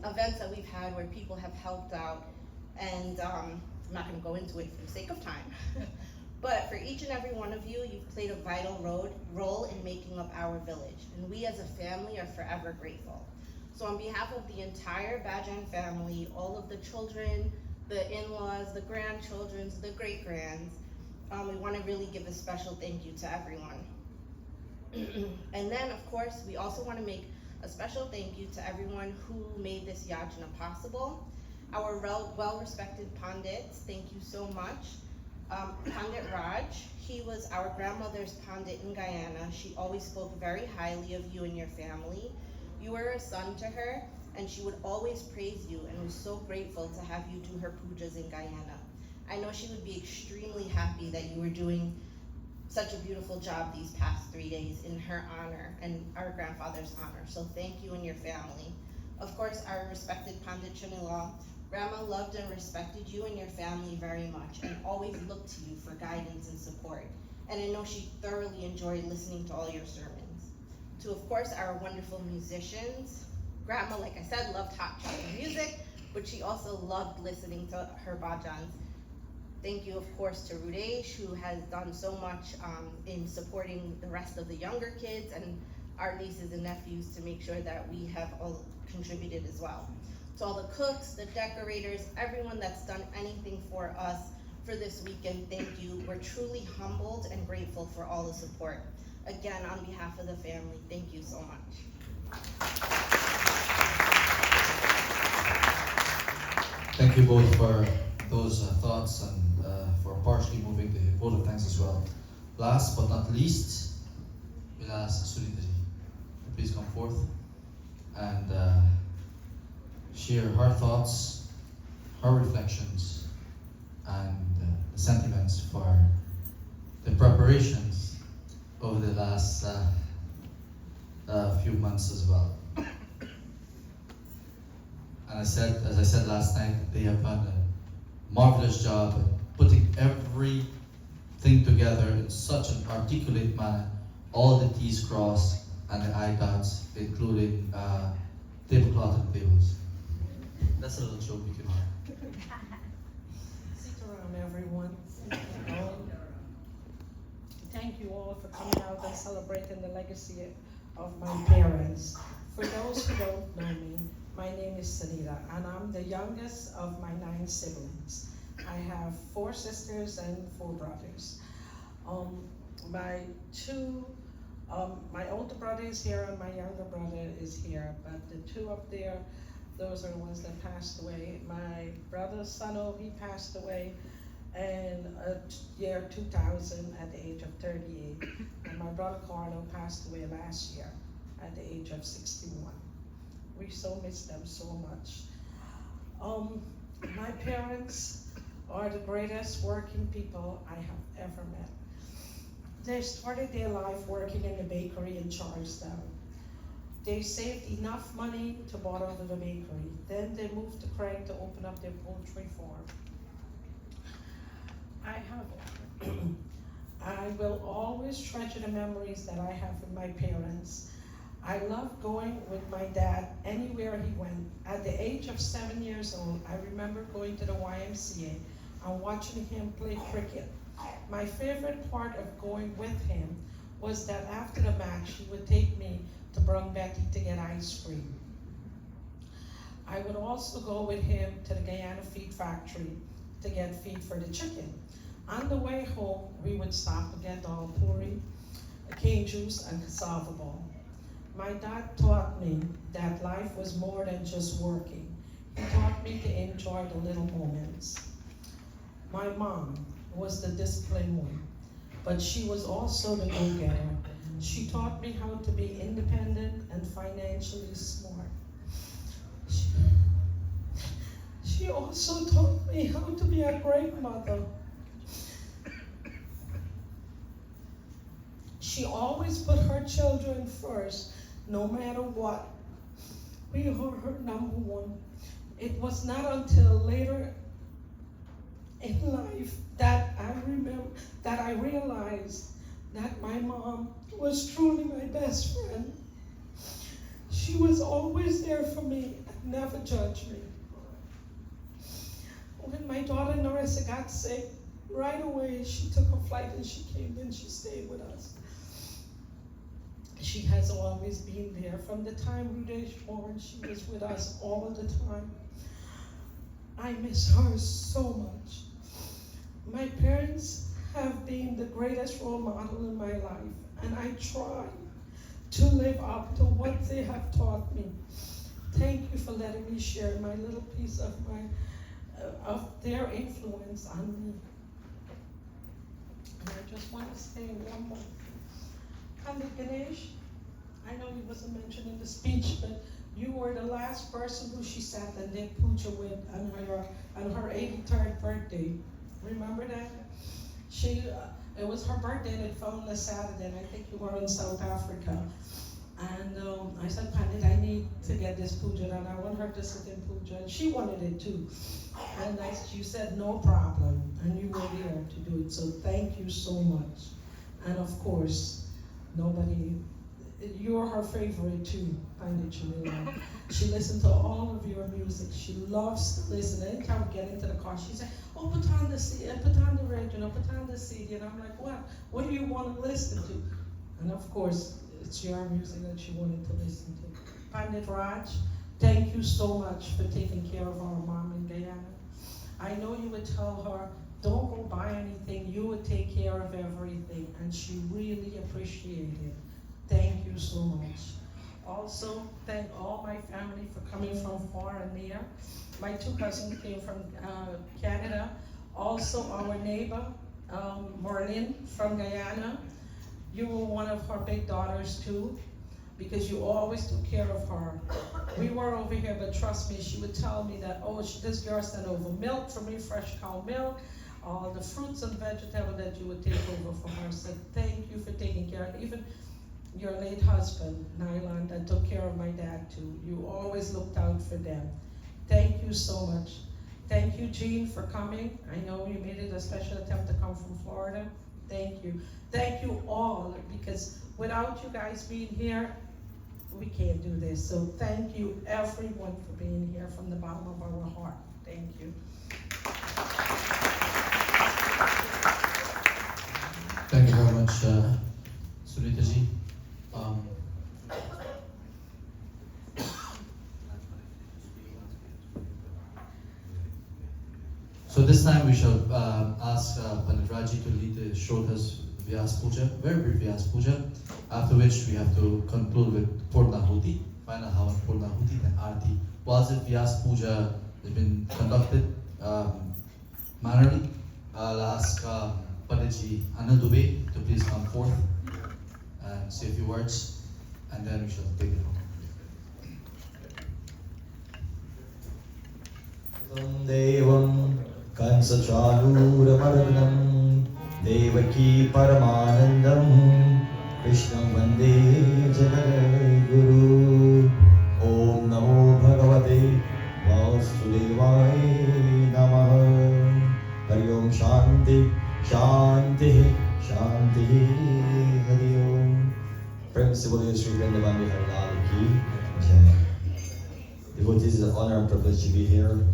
events that we've had where people have helped out, and I'm not going to go into it for the sake of time. But for each and every one of you, you've played a vital role in making up our village, and we as a family are forever grateful. So on behalf of the entire Bhajan family, all of the children, the in-laws, the grandchildren, the great-grands, we want to really give a special thank you to everyone. And then, of course, we also want to make a special thank you to everyone who made this yajna possible. Our well-respected Pandits, thank you so much. Pandit Raj, he was our grandmother's Pandit in Guyana. She always spoke very highly of you and your family. You were a son to her, and she would always praise you and was so grateful to have you do her pujas in Guyana. I know she would be extremely happy that you were doing such a beautiful job these past 3 days in her honor and our grandfather's honor. So thank you and your family. Of course, our respected Pandit-in-law, Grandma loved and respected you and your family very much and always looked to you for guidance and support. And I know she thoroughly enjoyed listening to all your sermons. To, of course, our wonderful musicians, Grandma, like I said, loved hot chocolate music, but she also loved listening to her bhajans. Thank you, of course, to Rudesh, who has done so much in supporting the rest of the younger kids and our nieces and nephews to make sure that we have all contributed as well. To all the cooks, the decorators, everyone that's done anything for us for this weekend, thank you. We're truly humbled and grateful for all the support. Again, on behalf of the family, thank you so much. Thank you both for those thoughts and for partially moving the vote of thanks as well. Last but not least, we'll ask Sunidri to please come forth and share her thoughts, her reflections, and the sentiments for the preparations over the last few months as well. And as I said last night, they have done a marvelous job at putting everything together in such an articulate manner, all the T's crossed and the I dots, including tablecloth and tables. That's a little joke we can have. Sit around, everyone. Thank you all for coming out and celebrating the legacy of my parents. For those who don't know me, my name is Sanita, and I'm the youngest of my 9 siblings. I have 4 sisters and 4 brothers. My older brother is here and my younger brother is here, but the 2 up there, those are the ones that passed away. My brother Sano, he passed away in year 2000 at the age of 38, and my brother Carlo passed away last year at the age of 61. We so miss them so much. My parents are the greatest working people I have ever met. They started their life working in the bakery in Charlestown. They saved enough money to bottle the bakery. Then they moved to Craig to open up their poultry farm. I will always treasure the memories that I have with my parents. I love going with my dad anywhere he went. At the age of 7 years old, I remember going to the YMCA and watching him play cricket. My favorite part of going with him was that after the match, he would take me to Brung Betty to get ice cream. I would also go with him to the Guyana feed factory to get feed for the chicken. On the way home, we would stop to get dal puri, cane juice, and cassava ball. My dad taught me that life was more than just working. He taught me to enjoy the little moments. My mom was the disciplined one, but she was also the go-getter. She taught me how to be independent and financially smart. She also taught me how to be a great mother. She always put her children first, no matter what. We were her number one. It was not until later in life that I realized that my mom was truly my best friend. She was always there for me and never judged me. When my daughter Narissa got sick, right away she took a flight and she came and she stayed with us. She has always been there. From the time Rudesh born, she was with us all the time. I miss her so much. My parents have been the greatest role model in my life, and I try to live up to what they have taught me. Thank you for letting me share my little piece of their influence on me. And I just want to say one more. Pandit Ganesh, I know you wasn't mentioned in the speech, but you were the last person who she sat and did puja with on her 83rd birthday. Remember that? It was her birthday that fell on a Saturday, and I think you were in South Africa. And I said, Pandit, I need to get this puja done. I want her to sit in puja. And she wanted it too. And she said, no problem. And you were there to do it. So thank you so much. And of course, you're her favorite too, Pandit Shamila. She listened to all of your music. She loves to listen. Anytime we get into the car, she said, oh, put on the CD, put on the radio, put on the CD. And I'm like, what? What do you want to listen to? And of course, it's your music that she wanted to listen to. Pandit Raj, thank you so much for taking care of our mom in Guyana. I know you would tell her, don't go buy anything, you would take care of everything, and she really appreciated it. Thank you so much. Also, thank all my family for coming from far and near. My 2 cousins came from Canada. Also, our neighbor, Merlin from Guyana. You were one of her big daughters too, because you always took care of her. We were over here, but trust me, she would tell me that, oh, this girl sent over milk for me, fresh cow milk, all the fruits and vegetables that you would take over for her. So thank you for taking care of even your late husband, Nyland, that took care of my dad too. You always looked out for them. Thank you so much. Thank you, Jean, for coming. I know you made it a special attempt to come from Florida. Thank you. Thank you all, because without you guys being here, we can't do this. So thank you, everyone, for being here from the bottom of our heart. Thank you. Thank you very much, Sunitaji. So this time we shall ask Pandit Raji to lead the Shrodhas Vyas Puja, very brief Vyas Puja, after which we have to conclude with Purnahuti, final Havan Purnahuti, then Arti. Whilst the Vyas Puja has been conducted mannerly, I'll ask Panditji Anand Dubey to please come forth and say a few words, and then we shall take it home. Devam Kansachaluramardanam Devaki Paramanandam Krishnam Vande Jagadguru. Om Namo Bhagavate Vasudevaya Namaha. Hari Om Shanti Shanti Shanti Hari Om. Prem se bole Sri Vrindavan Bihar Lal ki Jai. Devotees, it's an honor and privilege to be here.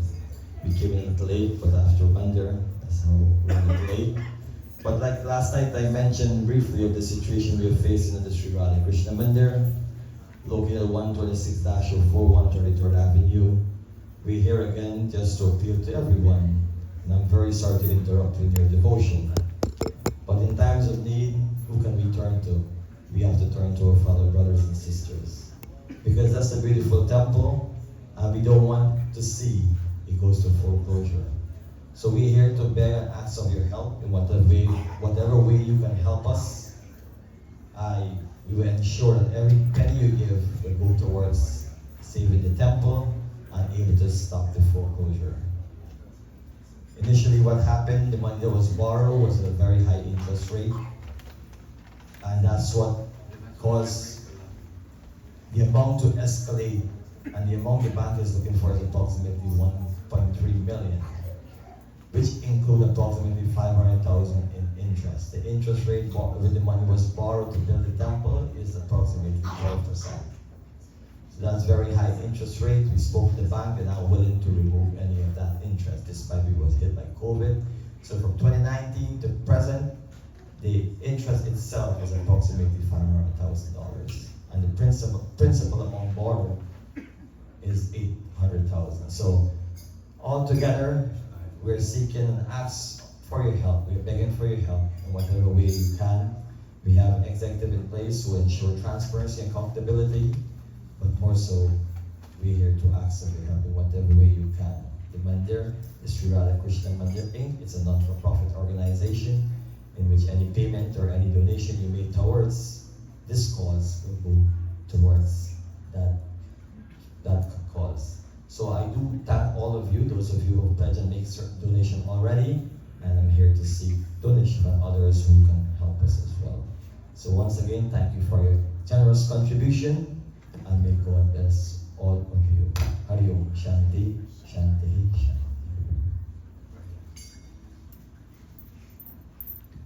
We came in a little late, but after Mandir, that's how we're a little late. But like last night, I mentioned briefly of the situation we are facing at the Sri Radha Krishna Mandir, located at 126-04, 133rd Avenue. We're here again just to appeal to everyone, and I'm very sorry to interrupt with your devotion. But in times of need, who can we turn to? We have to turn to our fellow brothers and sisters. Because that's a beautiful temple, and we don't want to see it goes to foreclosure. So we're here to beg and ask of your help in whatever way you can help us. We will ensure that every penny you give will go towards saving the temple and able to stop the foreclosure. Initially what happened, the money that was borrowed was at a very high interest rate, and that's what caused the amount to escalate, and the amount the bank is looking for is approximately 1.3 million, which include approximately 500,000 in interest. The interest rate when the money was borrowed to build the temple is approximately 12%. So that's very high interest rate. We spoke to the bank, and are willing to remove any of that interest, despite we was hit by COVID. So from 2019 to present, the interest itself is approximately $500,000, and the principal amount borrowed is 800,000. So altogether, we're seeking and ask for your help. We're begging for your help in whatever way you can. We have executive in place to ensure transparency and accountability, but more so, we're here to ask for your help in whatever way you can. The Mandir is Sri Radha Krishna Mandir Inc. It's a non-for-profit organization in which any payment or any donation you make towards this cause will go towards that cause. So I do thank all of you, those of you who pledge and make certain donation already, and I'm here to seek donation from others who can help us as well. So once again, thank you for your generous contribution, and may God bless all of you. Hari Om, Shanti, Shanti, Shanti.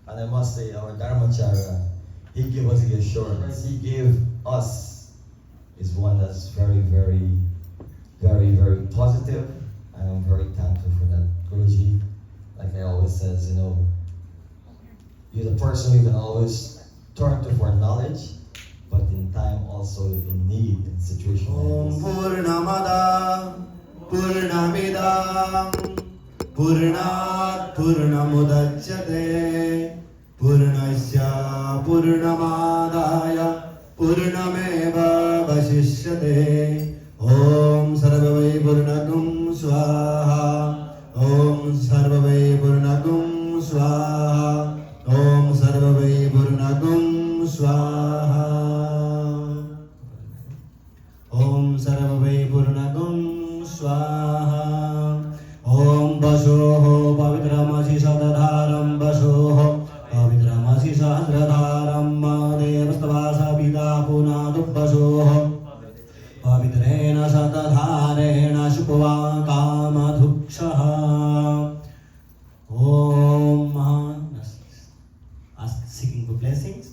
And I must say, our Dharmacharya, he gave us the assurance. He gave us is one that's very, very, very, very positive, and I'm very thankful for that. Guruji, like I always says, you know, you're the person you can always turn to for knowledge, but in time also in need, in situation like this. Purnamada Purnamidam Purnat Purnamudachyate Purnasya Purnamadaya Purnameva Vasishyate Om Sarvavai Purnagum Swaha Om Sarvavai Purnagum Swaha Om Sarvavai Purnagum Swaha Om Sarvavai Purnagum Swaha Om Vasoho Pavitramasi Sadadharam Vasoho Pavitramasi Sadadharam Devastavasa Pita Punadu Vasoho Pavitrena Sadadharena Shupava Kamadhukshaha Om seeking for blessings.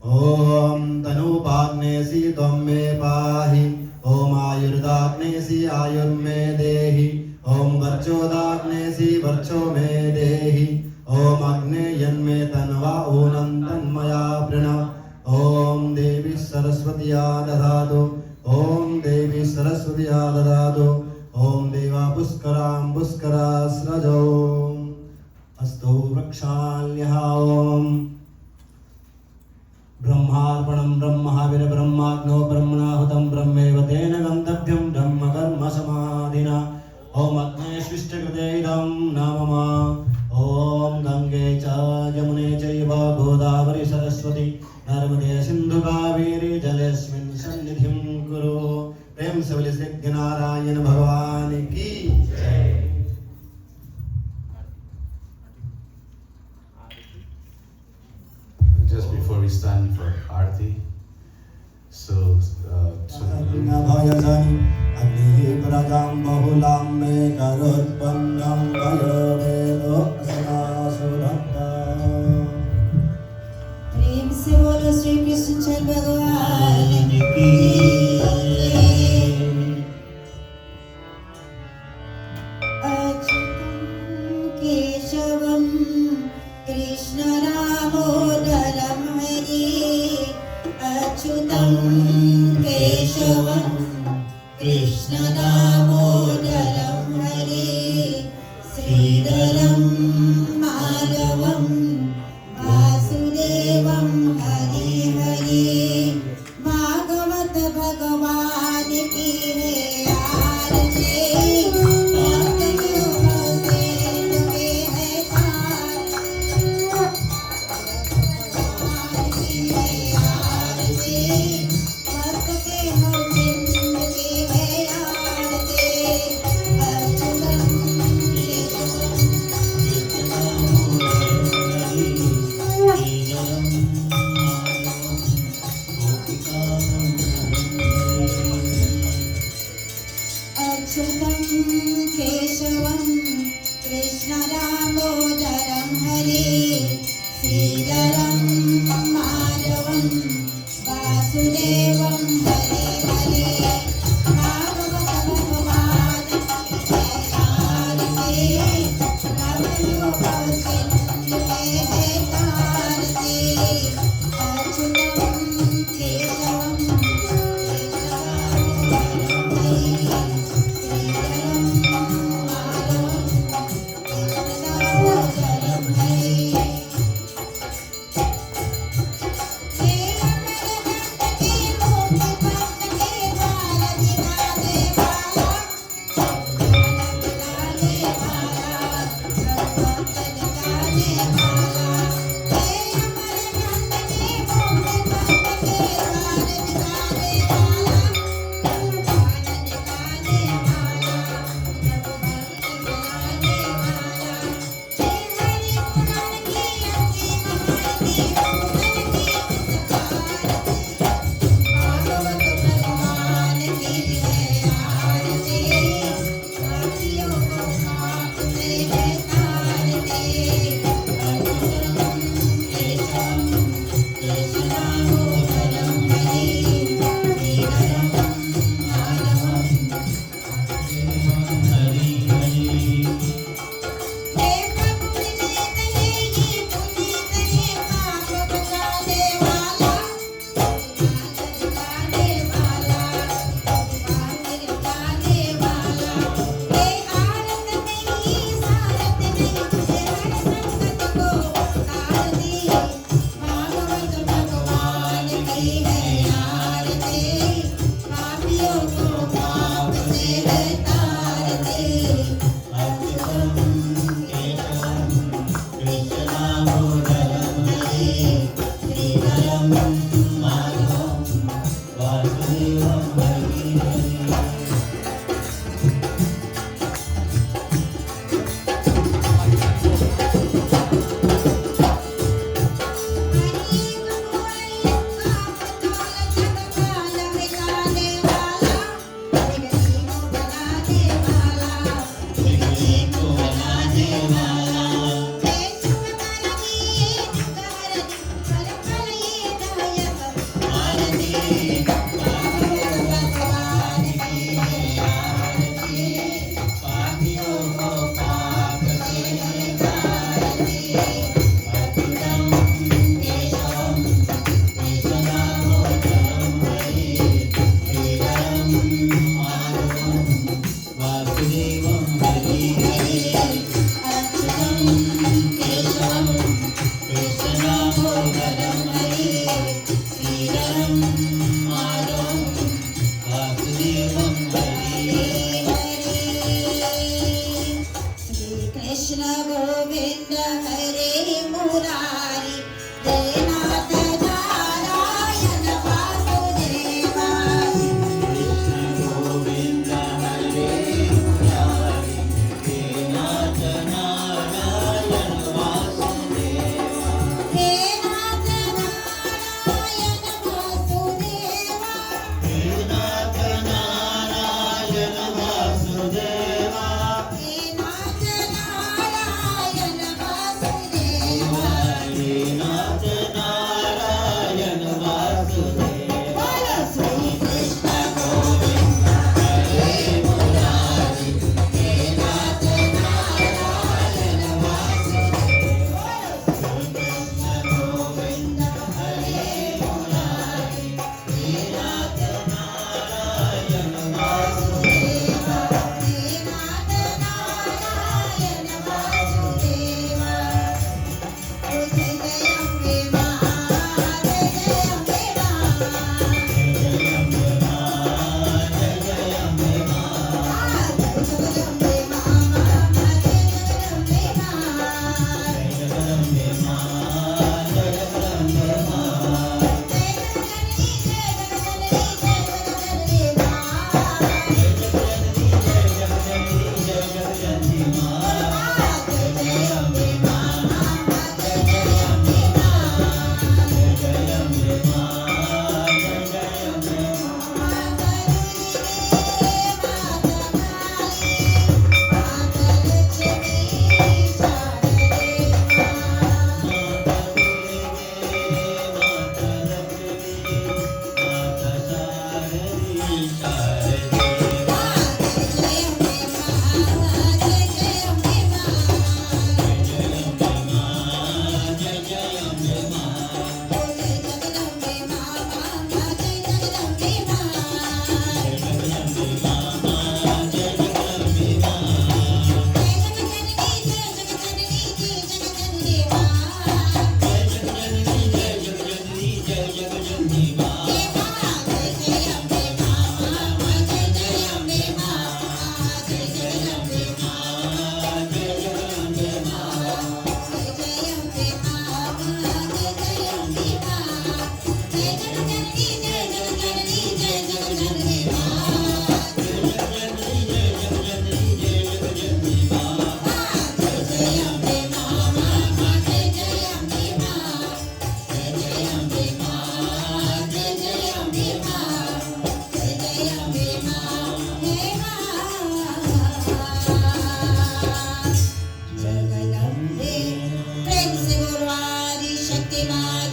Om Tanupagnesi Tvamme Pahi Om Ayurdagnesi Ayurme Dehi Om Varchodagnesi Varcho Me Dehi Om Agne Yanme Tanva Onam Tanmaya Prana Om Devi Saraswati Dadadu Om Devi Saraswati Dadadu Om Deva Puskaram Puskara Srajo Asto Rakshalyaha Om Brahmarpanam Brahmahavira Brahmagno Brahmanahutam Brahmeva Tena Gandhabhyam Dhamma Karma Samadhina Om Agneshvishtakriteidam Namama Om Gange Cha Yamune Chaiva Godavari Saraswati Narmade Sindhu Kaveri Jalesmin Sannidhim Kuru Prem se bole Narayan Bhagwan ki Jai. Just before we stand for arti, so Agni Prajam Bahulam Me Karot Bandam Vayo Vedo Asana Sudhatta प्रेम से बोलो श्री कृष्ण चंद्र भगवान की अच्युतं केशवं कृष्ण दामोदरं हरे अच्युतं केशवं कृष्ण दामोदरं हरे श्रीधरं माधवं वासुदेवं हरे हरे भागवत भगवान की है आरती भक्त के हृदय में है आरती भक्त के हृदय में है आरती अच्युतं केशवं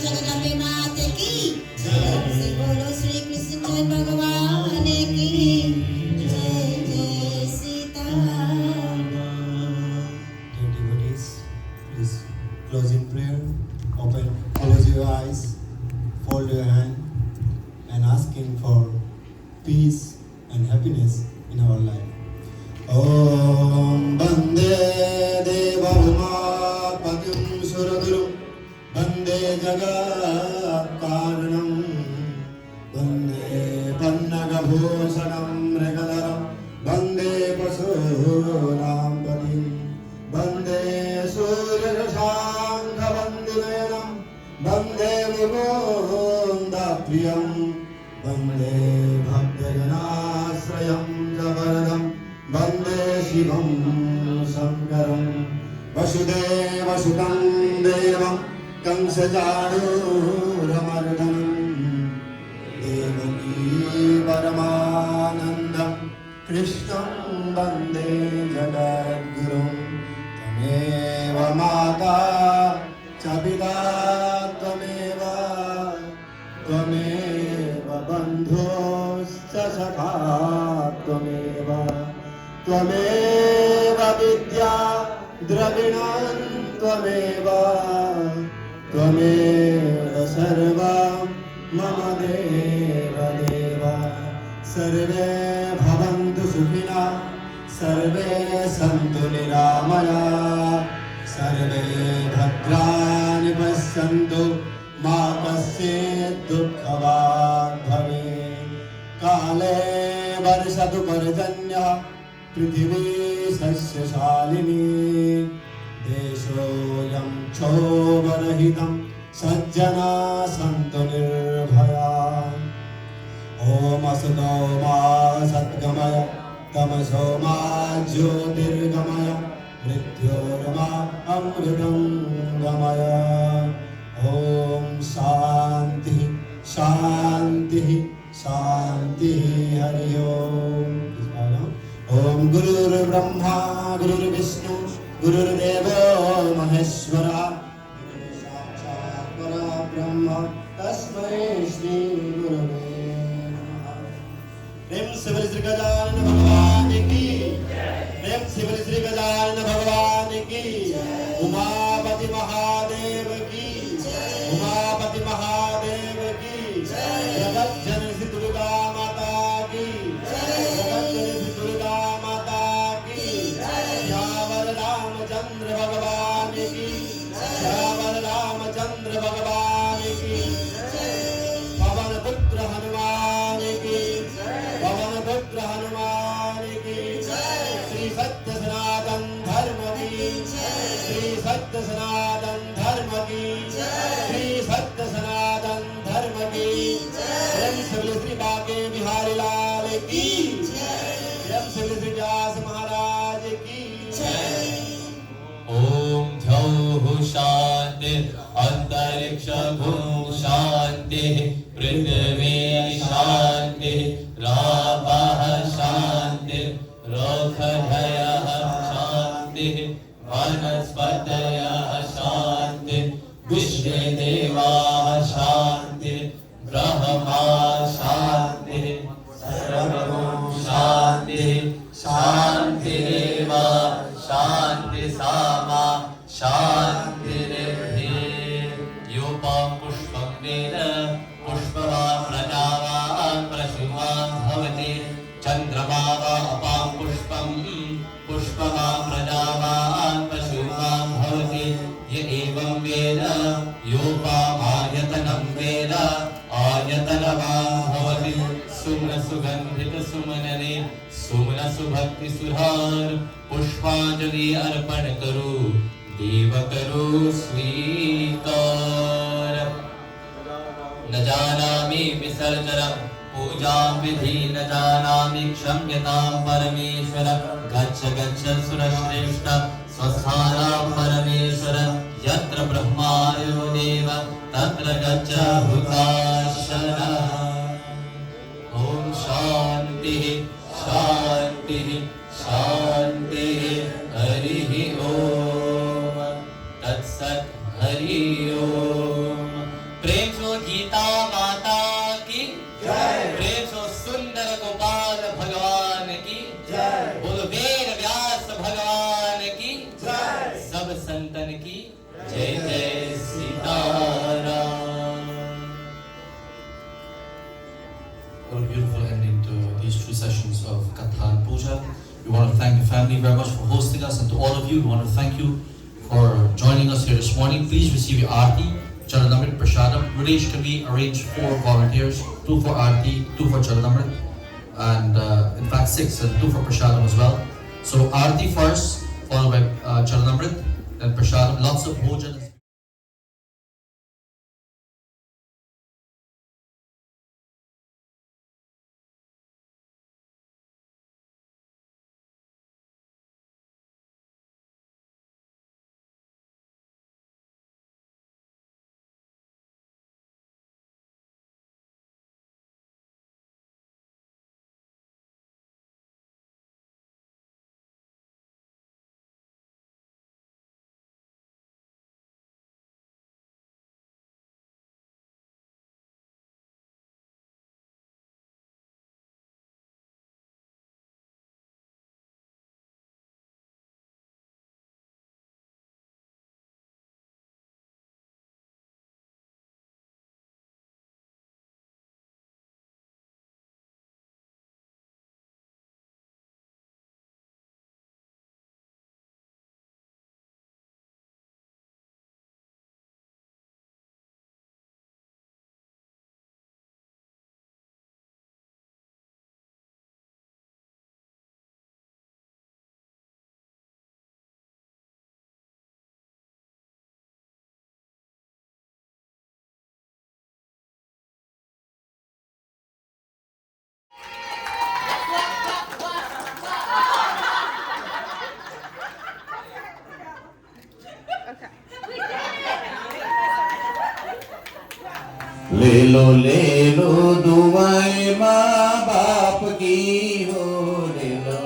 जगदम्बे माता की जय से बोलो श्री कृष्ण जन्म भगवान की जय जय Sitaram. Dear devotees, please close in prayer. Close your eyes, fold your hand, and asking for peace and happiness in our life. Om Bande Devamapatim Suraguru Bande Jagakaranam Bande Pannagabhosanam Regadaram Bande Pasuram Padim Bande Surya Shankha Vandivenam Bande Mukunda Priyam Bande Bhaktajanasrayam Javaradam Bande Shivam Sankaram Vasudeva Sudam Devam Kamsajaruramardanam Devaki Paramanandam Krishnam Bande Jagadgurum Tameva Mata Chabita Tameva Tameva Bandhoscha Sakha Tameva Tameva Vidya Dravinan Tameva Tameva Sarva Mama Deva Deva Sarve Bhavantu Sukhina Sarve Santu Niramaya Sarve Bhadrani Pasyantu Ma Kasyet Dukkhavad Bhavet Kale Varshatu Parjanya Prithvi Sasya Shalini Deshoyam Chobarahitam Sajjana Santu Nirbhaya Om Asado Ma Satgamaya Tamaso Ma Jyotirgamaya Mrityorma Amritam Gamaya Om Shanti Shanti Shanti Hari Om. Om Guru Brahma Guru Vishnu Guru Deva Maheshwara Guru Sakshat Parabrahma Tasmai Shri Gurave Namaha. Prem se bol Shri Gajan Bhagwan ki Prem se bol Shri Gajan Bhagwan ki Umapati Mahadev ki Umapati Mahadev ki Jagat Janani Durga Mata ki Jagat Janani Durga Mata ki Syamal Ramachandra Bhagwan ki Syamal Ramachandra Bhagwan ki Pavan Putra Hanuman ki Pavan Putra Hanuman ki Sri Satya Sanatan Dharma ki Sri Satya Sanatan Dharma ki Sri Satya Sanatan Dharma ki Prem se bol Shri Bake Bihari Lal ki Prem se bol Shri Vyas Maharaj ki Om Dhauh Shanti Antariksha Bhum Shanti Prithvi Shanti Rapah Shanti Rokhadhayah Shanti Vanaspatayah Shanti Vishvedevah Shanti Brahma Shanti Sarvam Shanti Shanti Deva Shanti Sama Shanti Riddhi Yopam Pushpam Veda Pushpava Pranava Prashuma Bhavati Chandrama Apam Pushpam Pushpava Pranava Prashuma Bhavati Ye Evam Veda Yopam Ayatanam Veda Ayatanava Bhavati Sumna Sugandhita Sumanane Sumna Subhakti Sudhar Pushpanjali Arpan Karu Deva Karu Sweetar न जानामि विसर्जनम् पूजां विधि न जानामि क्षम्यतां परमेश्वर गच्छ गच्छ सुरश्रेष्ठ स्वस्थानां परमेश्वर यत्र ब्रह्मायो देव तत्र गच्छ हुताशनः ॐ शान्तिः शान्तिः शान्तिः हरिः ॐ तत्सत् हरि ओम प्रेम सो गीता माता की जय। प्रेम सो सुंदर गोपाल भगवान की जय। बोलो वेद व्यास भगवान की जय। सब संतन की जय जय Sitaram. What a beautiful ending to these 3 sessions of Katha and Puja. We want to thank the family very much for hosting us, and to all of you, we want to thank you for joining us here this morning. Please receive your arti, Charanamrit, Prashadam. Rudesh, can we arrange 4 volunteers? 2 for arti, 2 for Charanamrit, and in fact 6, and 2 for Prashadam as well. So arti first, followed by Charanamrit, then Prashadam. Lots of bhojan. ले लो दुआएं माँ बाप की हो, ले लो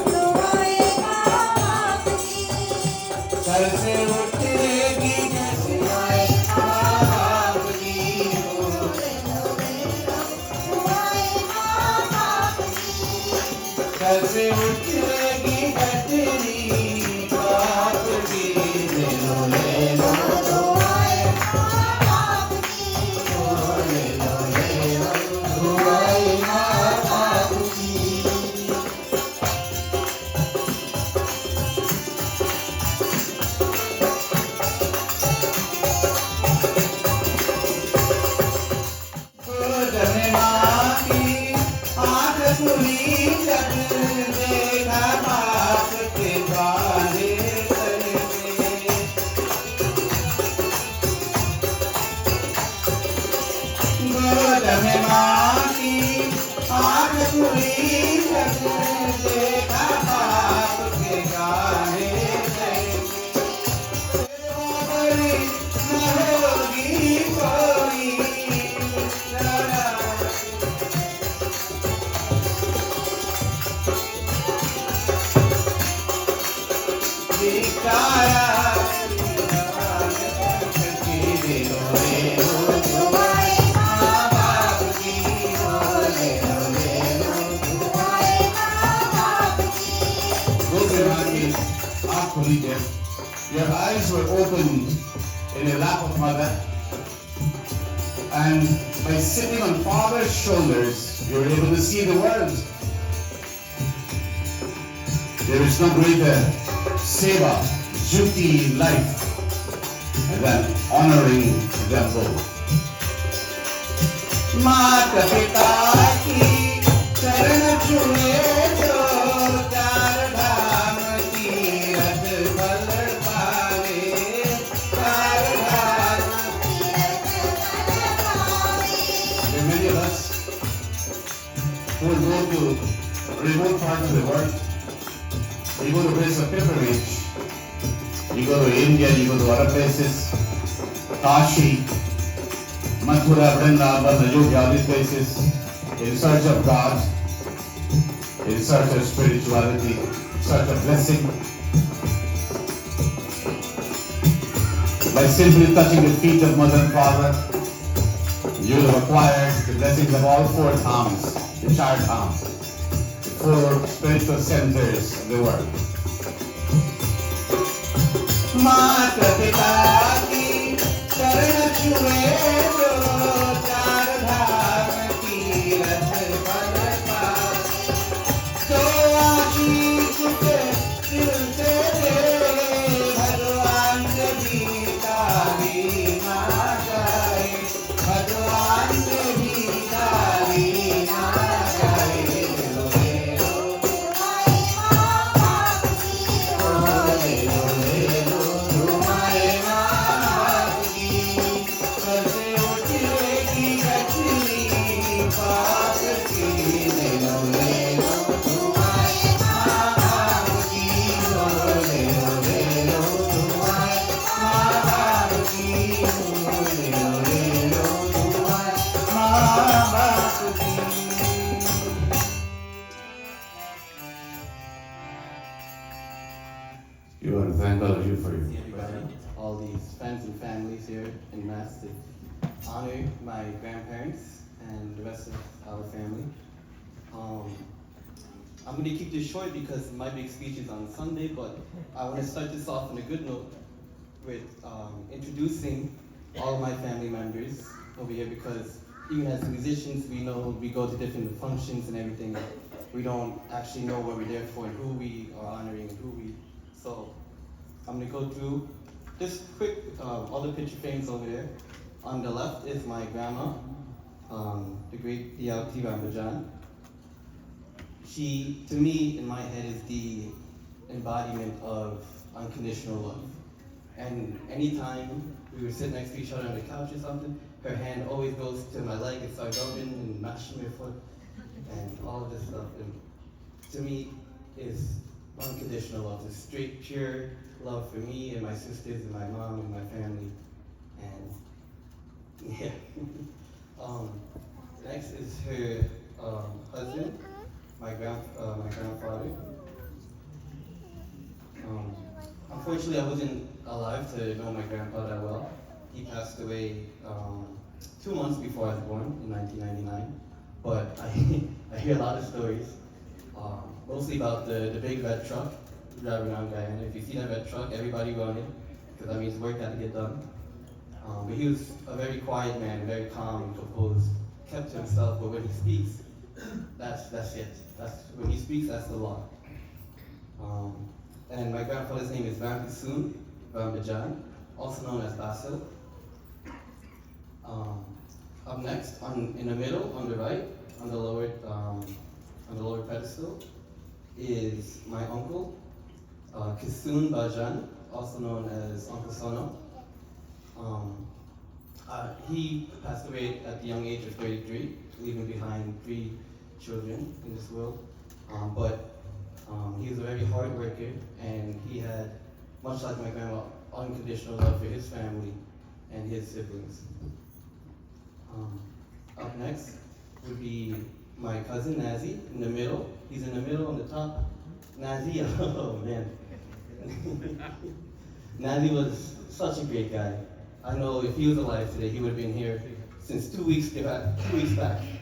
दुआएं माँ बाप की। सर से उठेगी दुआएं माँ बाप की हो, ले लो दुआएं माँ बाप की। सर से उठेगी गठरी बाप की, ले लो Your eyes were opened in the lap of mother, and by sitting on father's shoulders, you were able to see the world. There is no greater seva, duty in life than honoring them both. Mata pita ki charan chune jo char dham tirat bal paave, char dham tirat bal paave. There are many of us who will go to remote parts of the world. You go to places of pilgrimage. You go to India, you go to other places, Kashi, Mathura, Vrindavan, Ayodhya, all these places, in search of God, in search of spirituality, in search of blessing. By simply touching the feet of Mother and Father, you have acquired the blessings of all four dhams, the Char Dham, the four spiritual centers of the world. माता पिता की शरण छुए जो चार धाम तीरथ फल पाए तो आशीष के दिल से दे भगवान कभी ताली ना गाए भगवान कभी ताली ना गाए You want to thank all of you for your Everybody, all these friends and families here in Mass to honor my grandparents and the rest of our family. I'm going to keep this short because my big speech is on Sunday, but I want to start this off on a good note with introducing all of my family members over here because even as musicians, we know we go to different functions and everything. We don't actually know what we're there for and who we are honoring and who we. So I'm gonna go through just quick all the picture frames over there. On the left is my grandma, the great Rambhajan. She, to me, in my head, is the embodiment of unconditional love. And anytime we would sit next to each other on the couch or something, her hand always goes to my leg and start rubbing and mashing my foot and all of this stuff. And to me, is unconditional love, the straight, pure love for me and my sisters and my mom and my family. And yeah. Next is her husband, my grandfather. Unfortunately, I wasn't alive to know my grandpa that well. He passed away 2 months before I was born in 1999. But I hear a lot of stories, mostly about the big red truck driving around Guyana. If you see that red truck, everybody running, because that means work had to get done. But he was a very quiet man, very calm and composed, kept to himself. But when he speaks, that's it. When he speaks, that's the law. And my grandfather's name is Rambhajan, also known as Basil. Up next, in the middle, on the right, on the lower pedestal, is my uncle, Mohini Basil, also known as Uncle Sono. He passed away at the young age of 33, leaving behind 3 children in this world. But he was a very hard worker, and he had, much like my grandma, unconditional love for his family and his siblings. Up next would be my cousin Nazi in the middle. He's in the middle on the top. Nazi, oh man. Nazi was such a great guy. I know if he was alive today, he would have been here since 2 weeks back,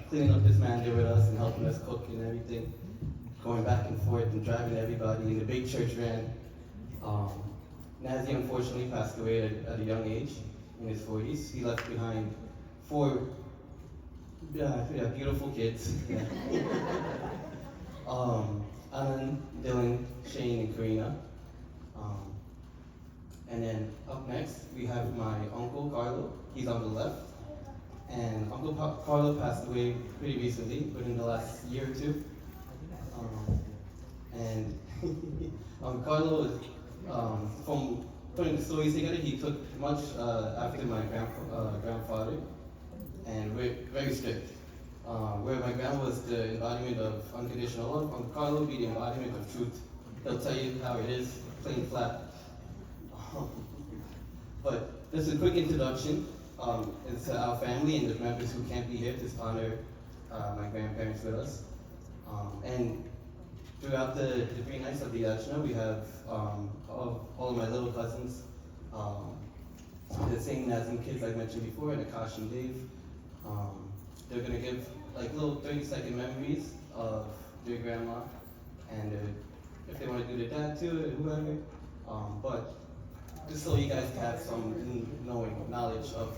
cleaning up this man there with us and helping us cook and everything, going back and forth and driving everybody in the big church van. Nazi unfortunately passed away at a young age, in his 40s. He left behind 4 beautiful kids. Alan, Dylan, Shane, and Karina. And then up next, we have my uncle, Carlo. He's on the left. And Uncle Carlo passed away pretty recently, within the last year or 2. And Carlo is, from putting the stories together, he took much after my grandfather, and very strict. Where my grandma was the embodiment of unconditional love, Uncle Carlo would be the embodiment of truth. He'll tell you how it is, plain flat. But just a quick introduction to our family and the members who can't be here to honor my grandparents with us. And throughout the 3 nights of the Yagna, we have all of my little cousins the same Nazim kids I mentioned before, and Akash and Dave. They're gonna give like little 30-second memories of their grandma, and if they want to do their dad too, or whoever. But just so you guys have some knowledge of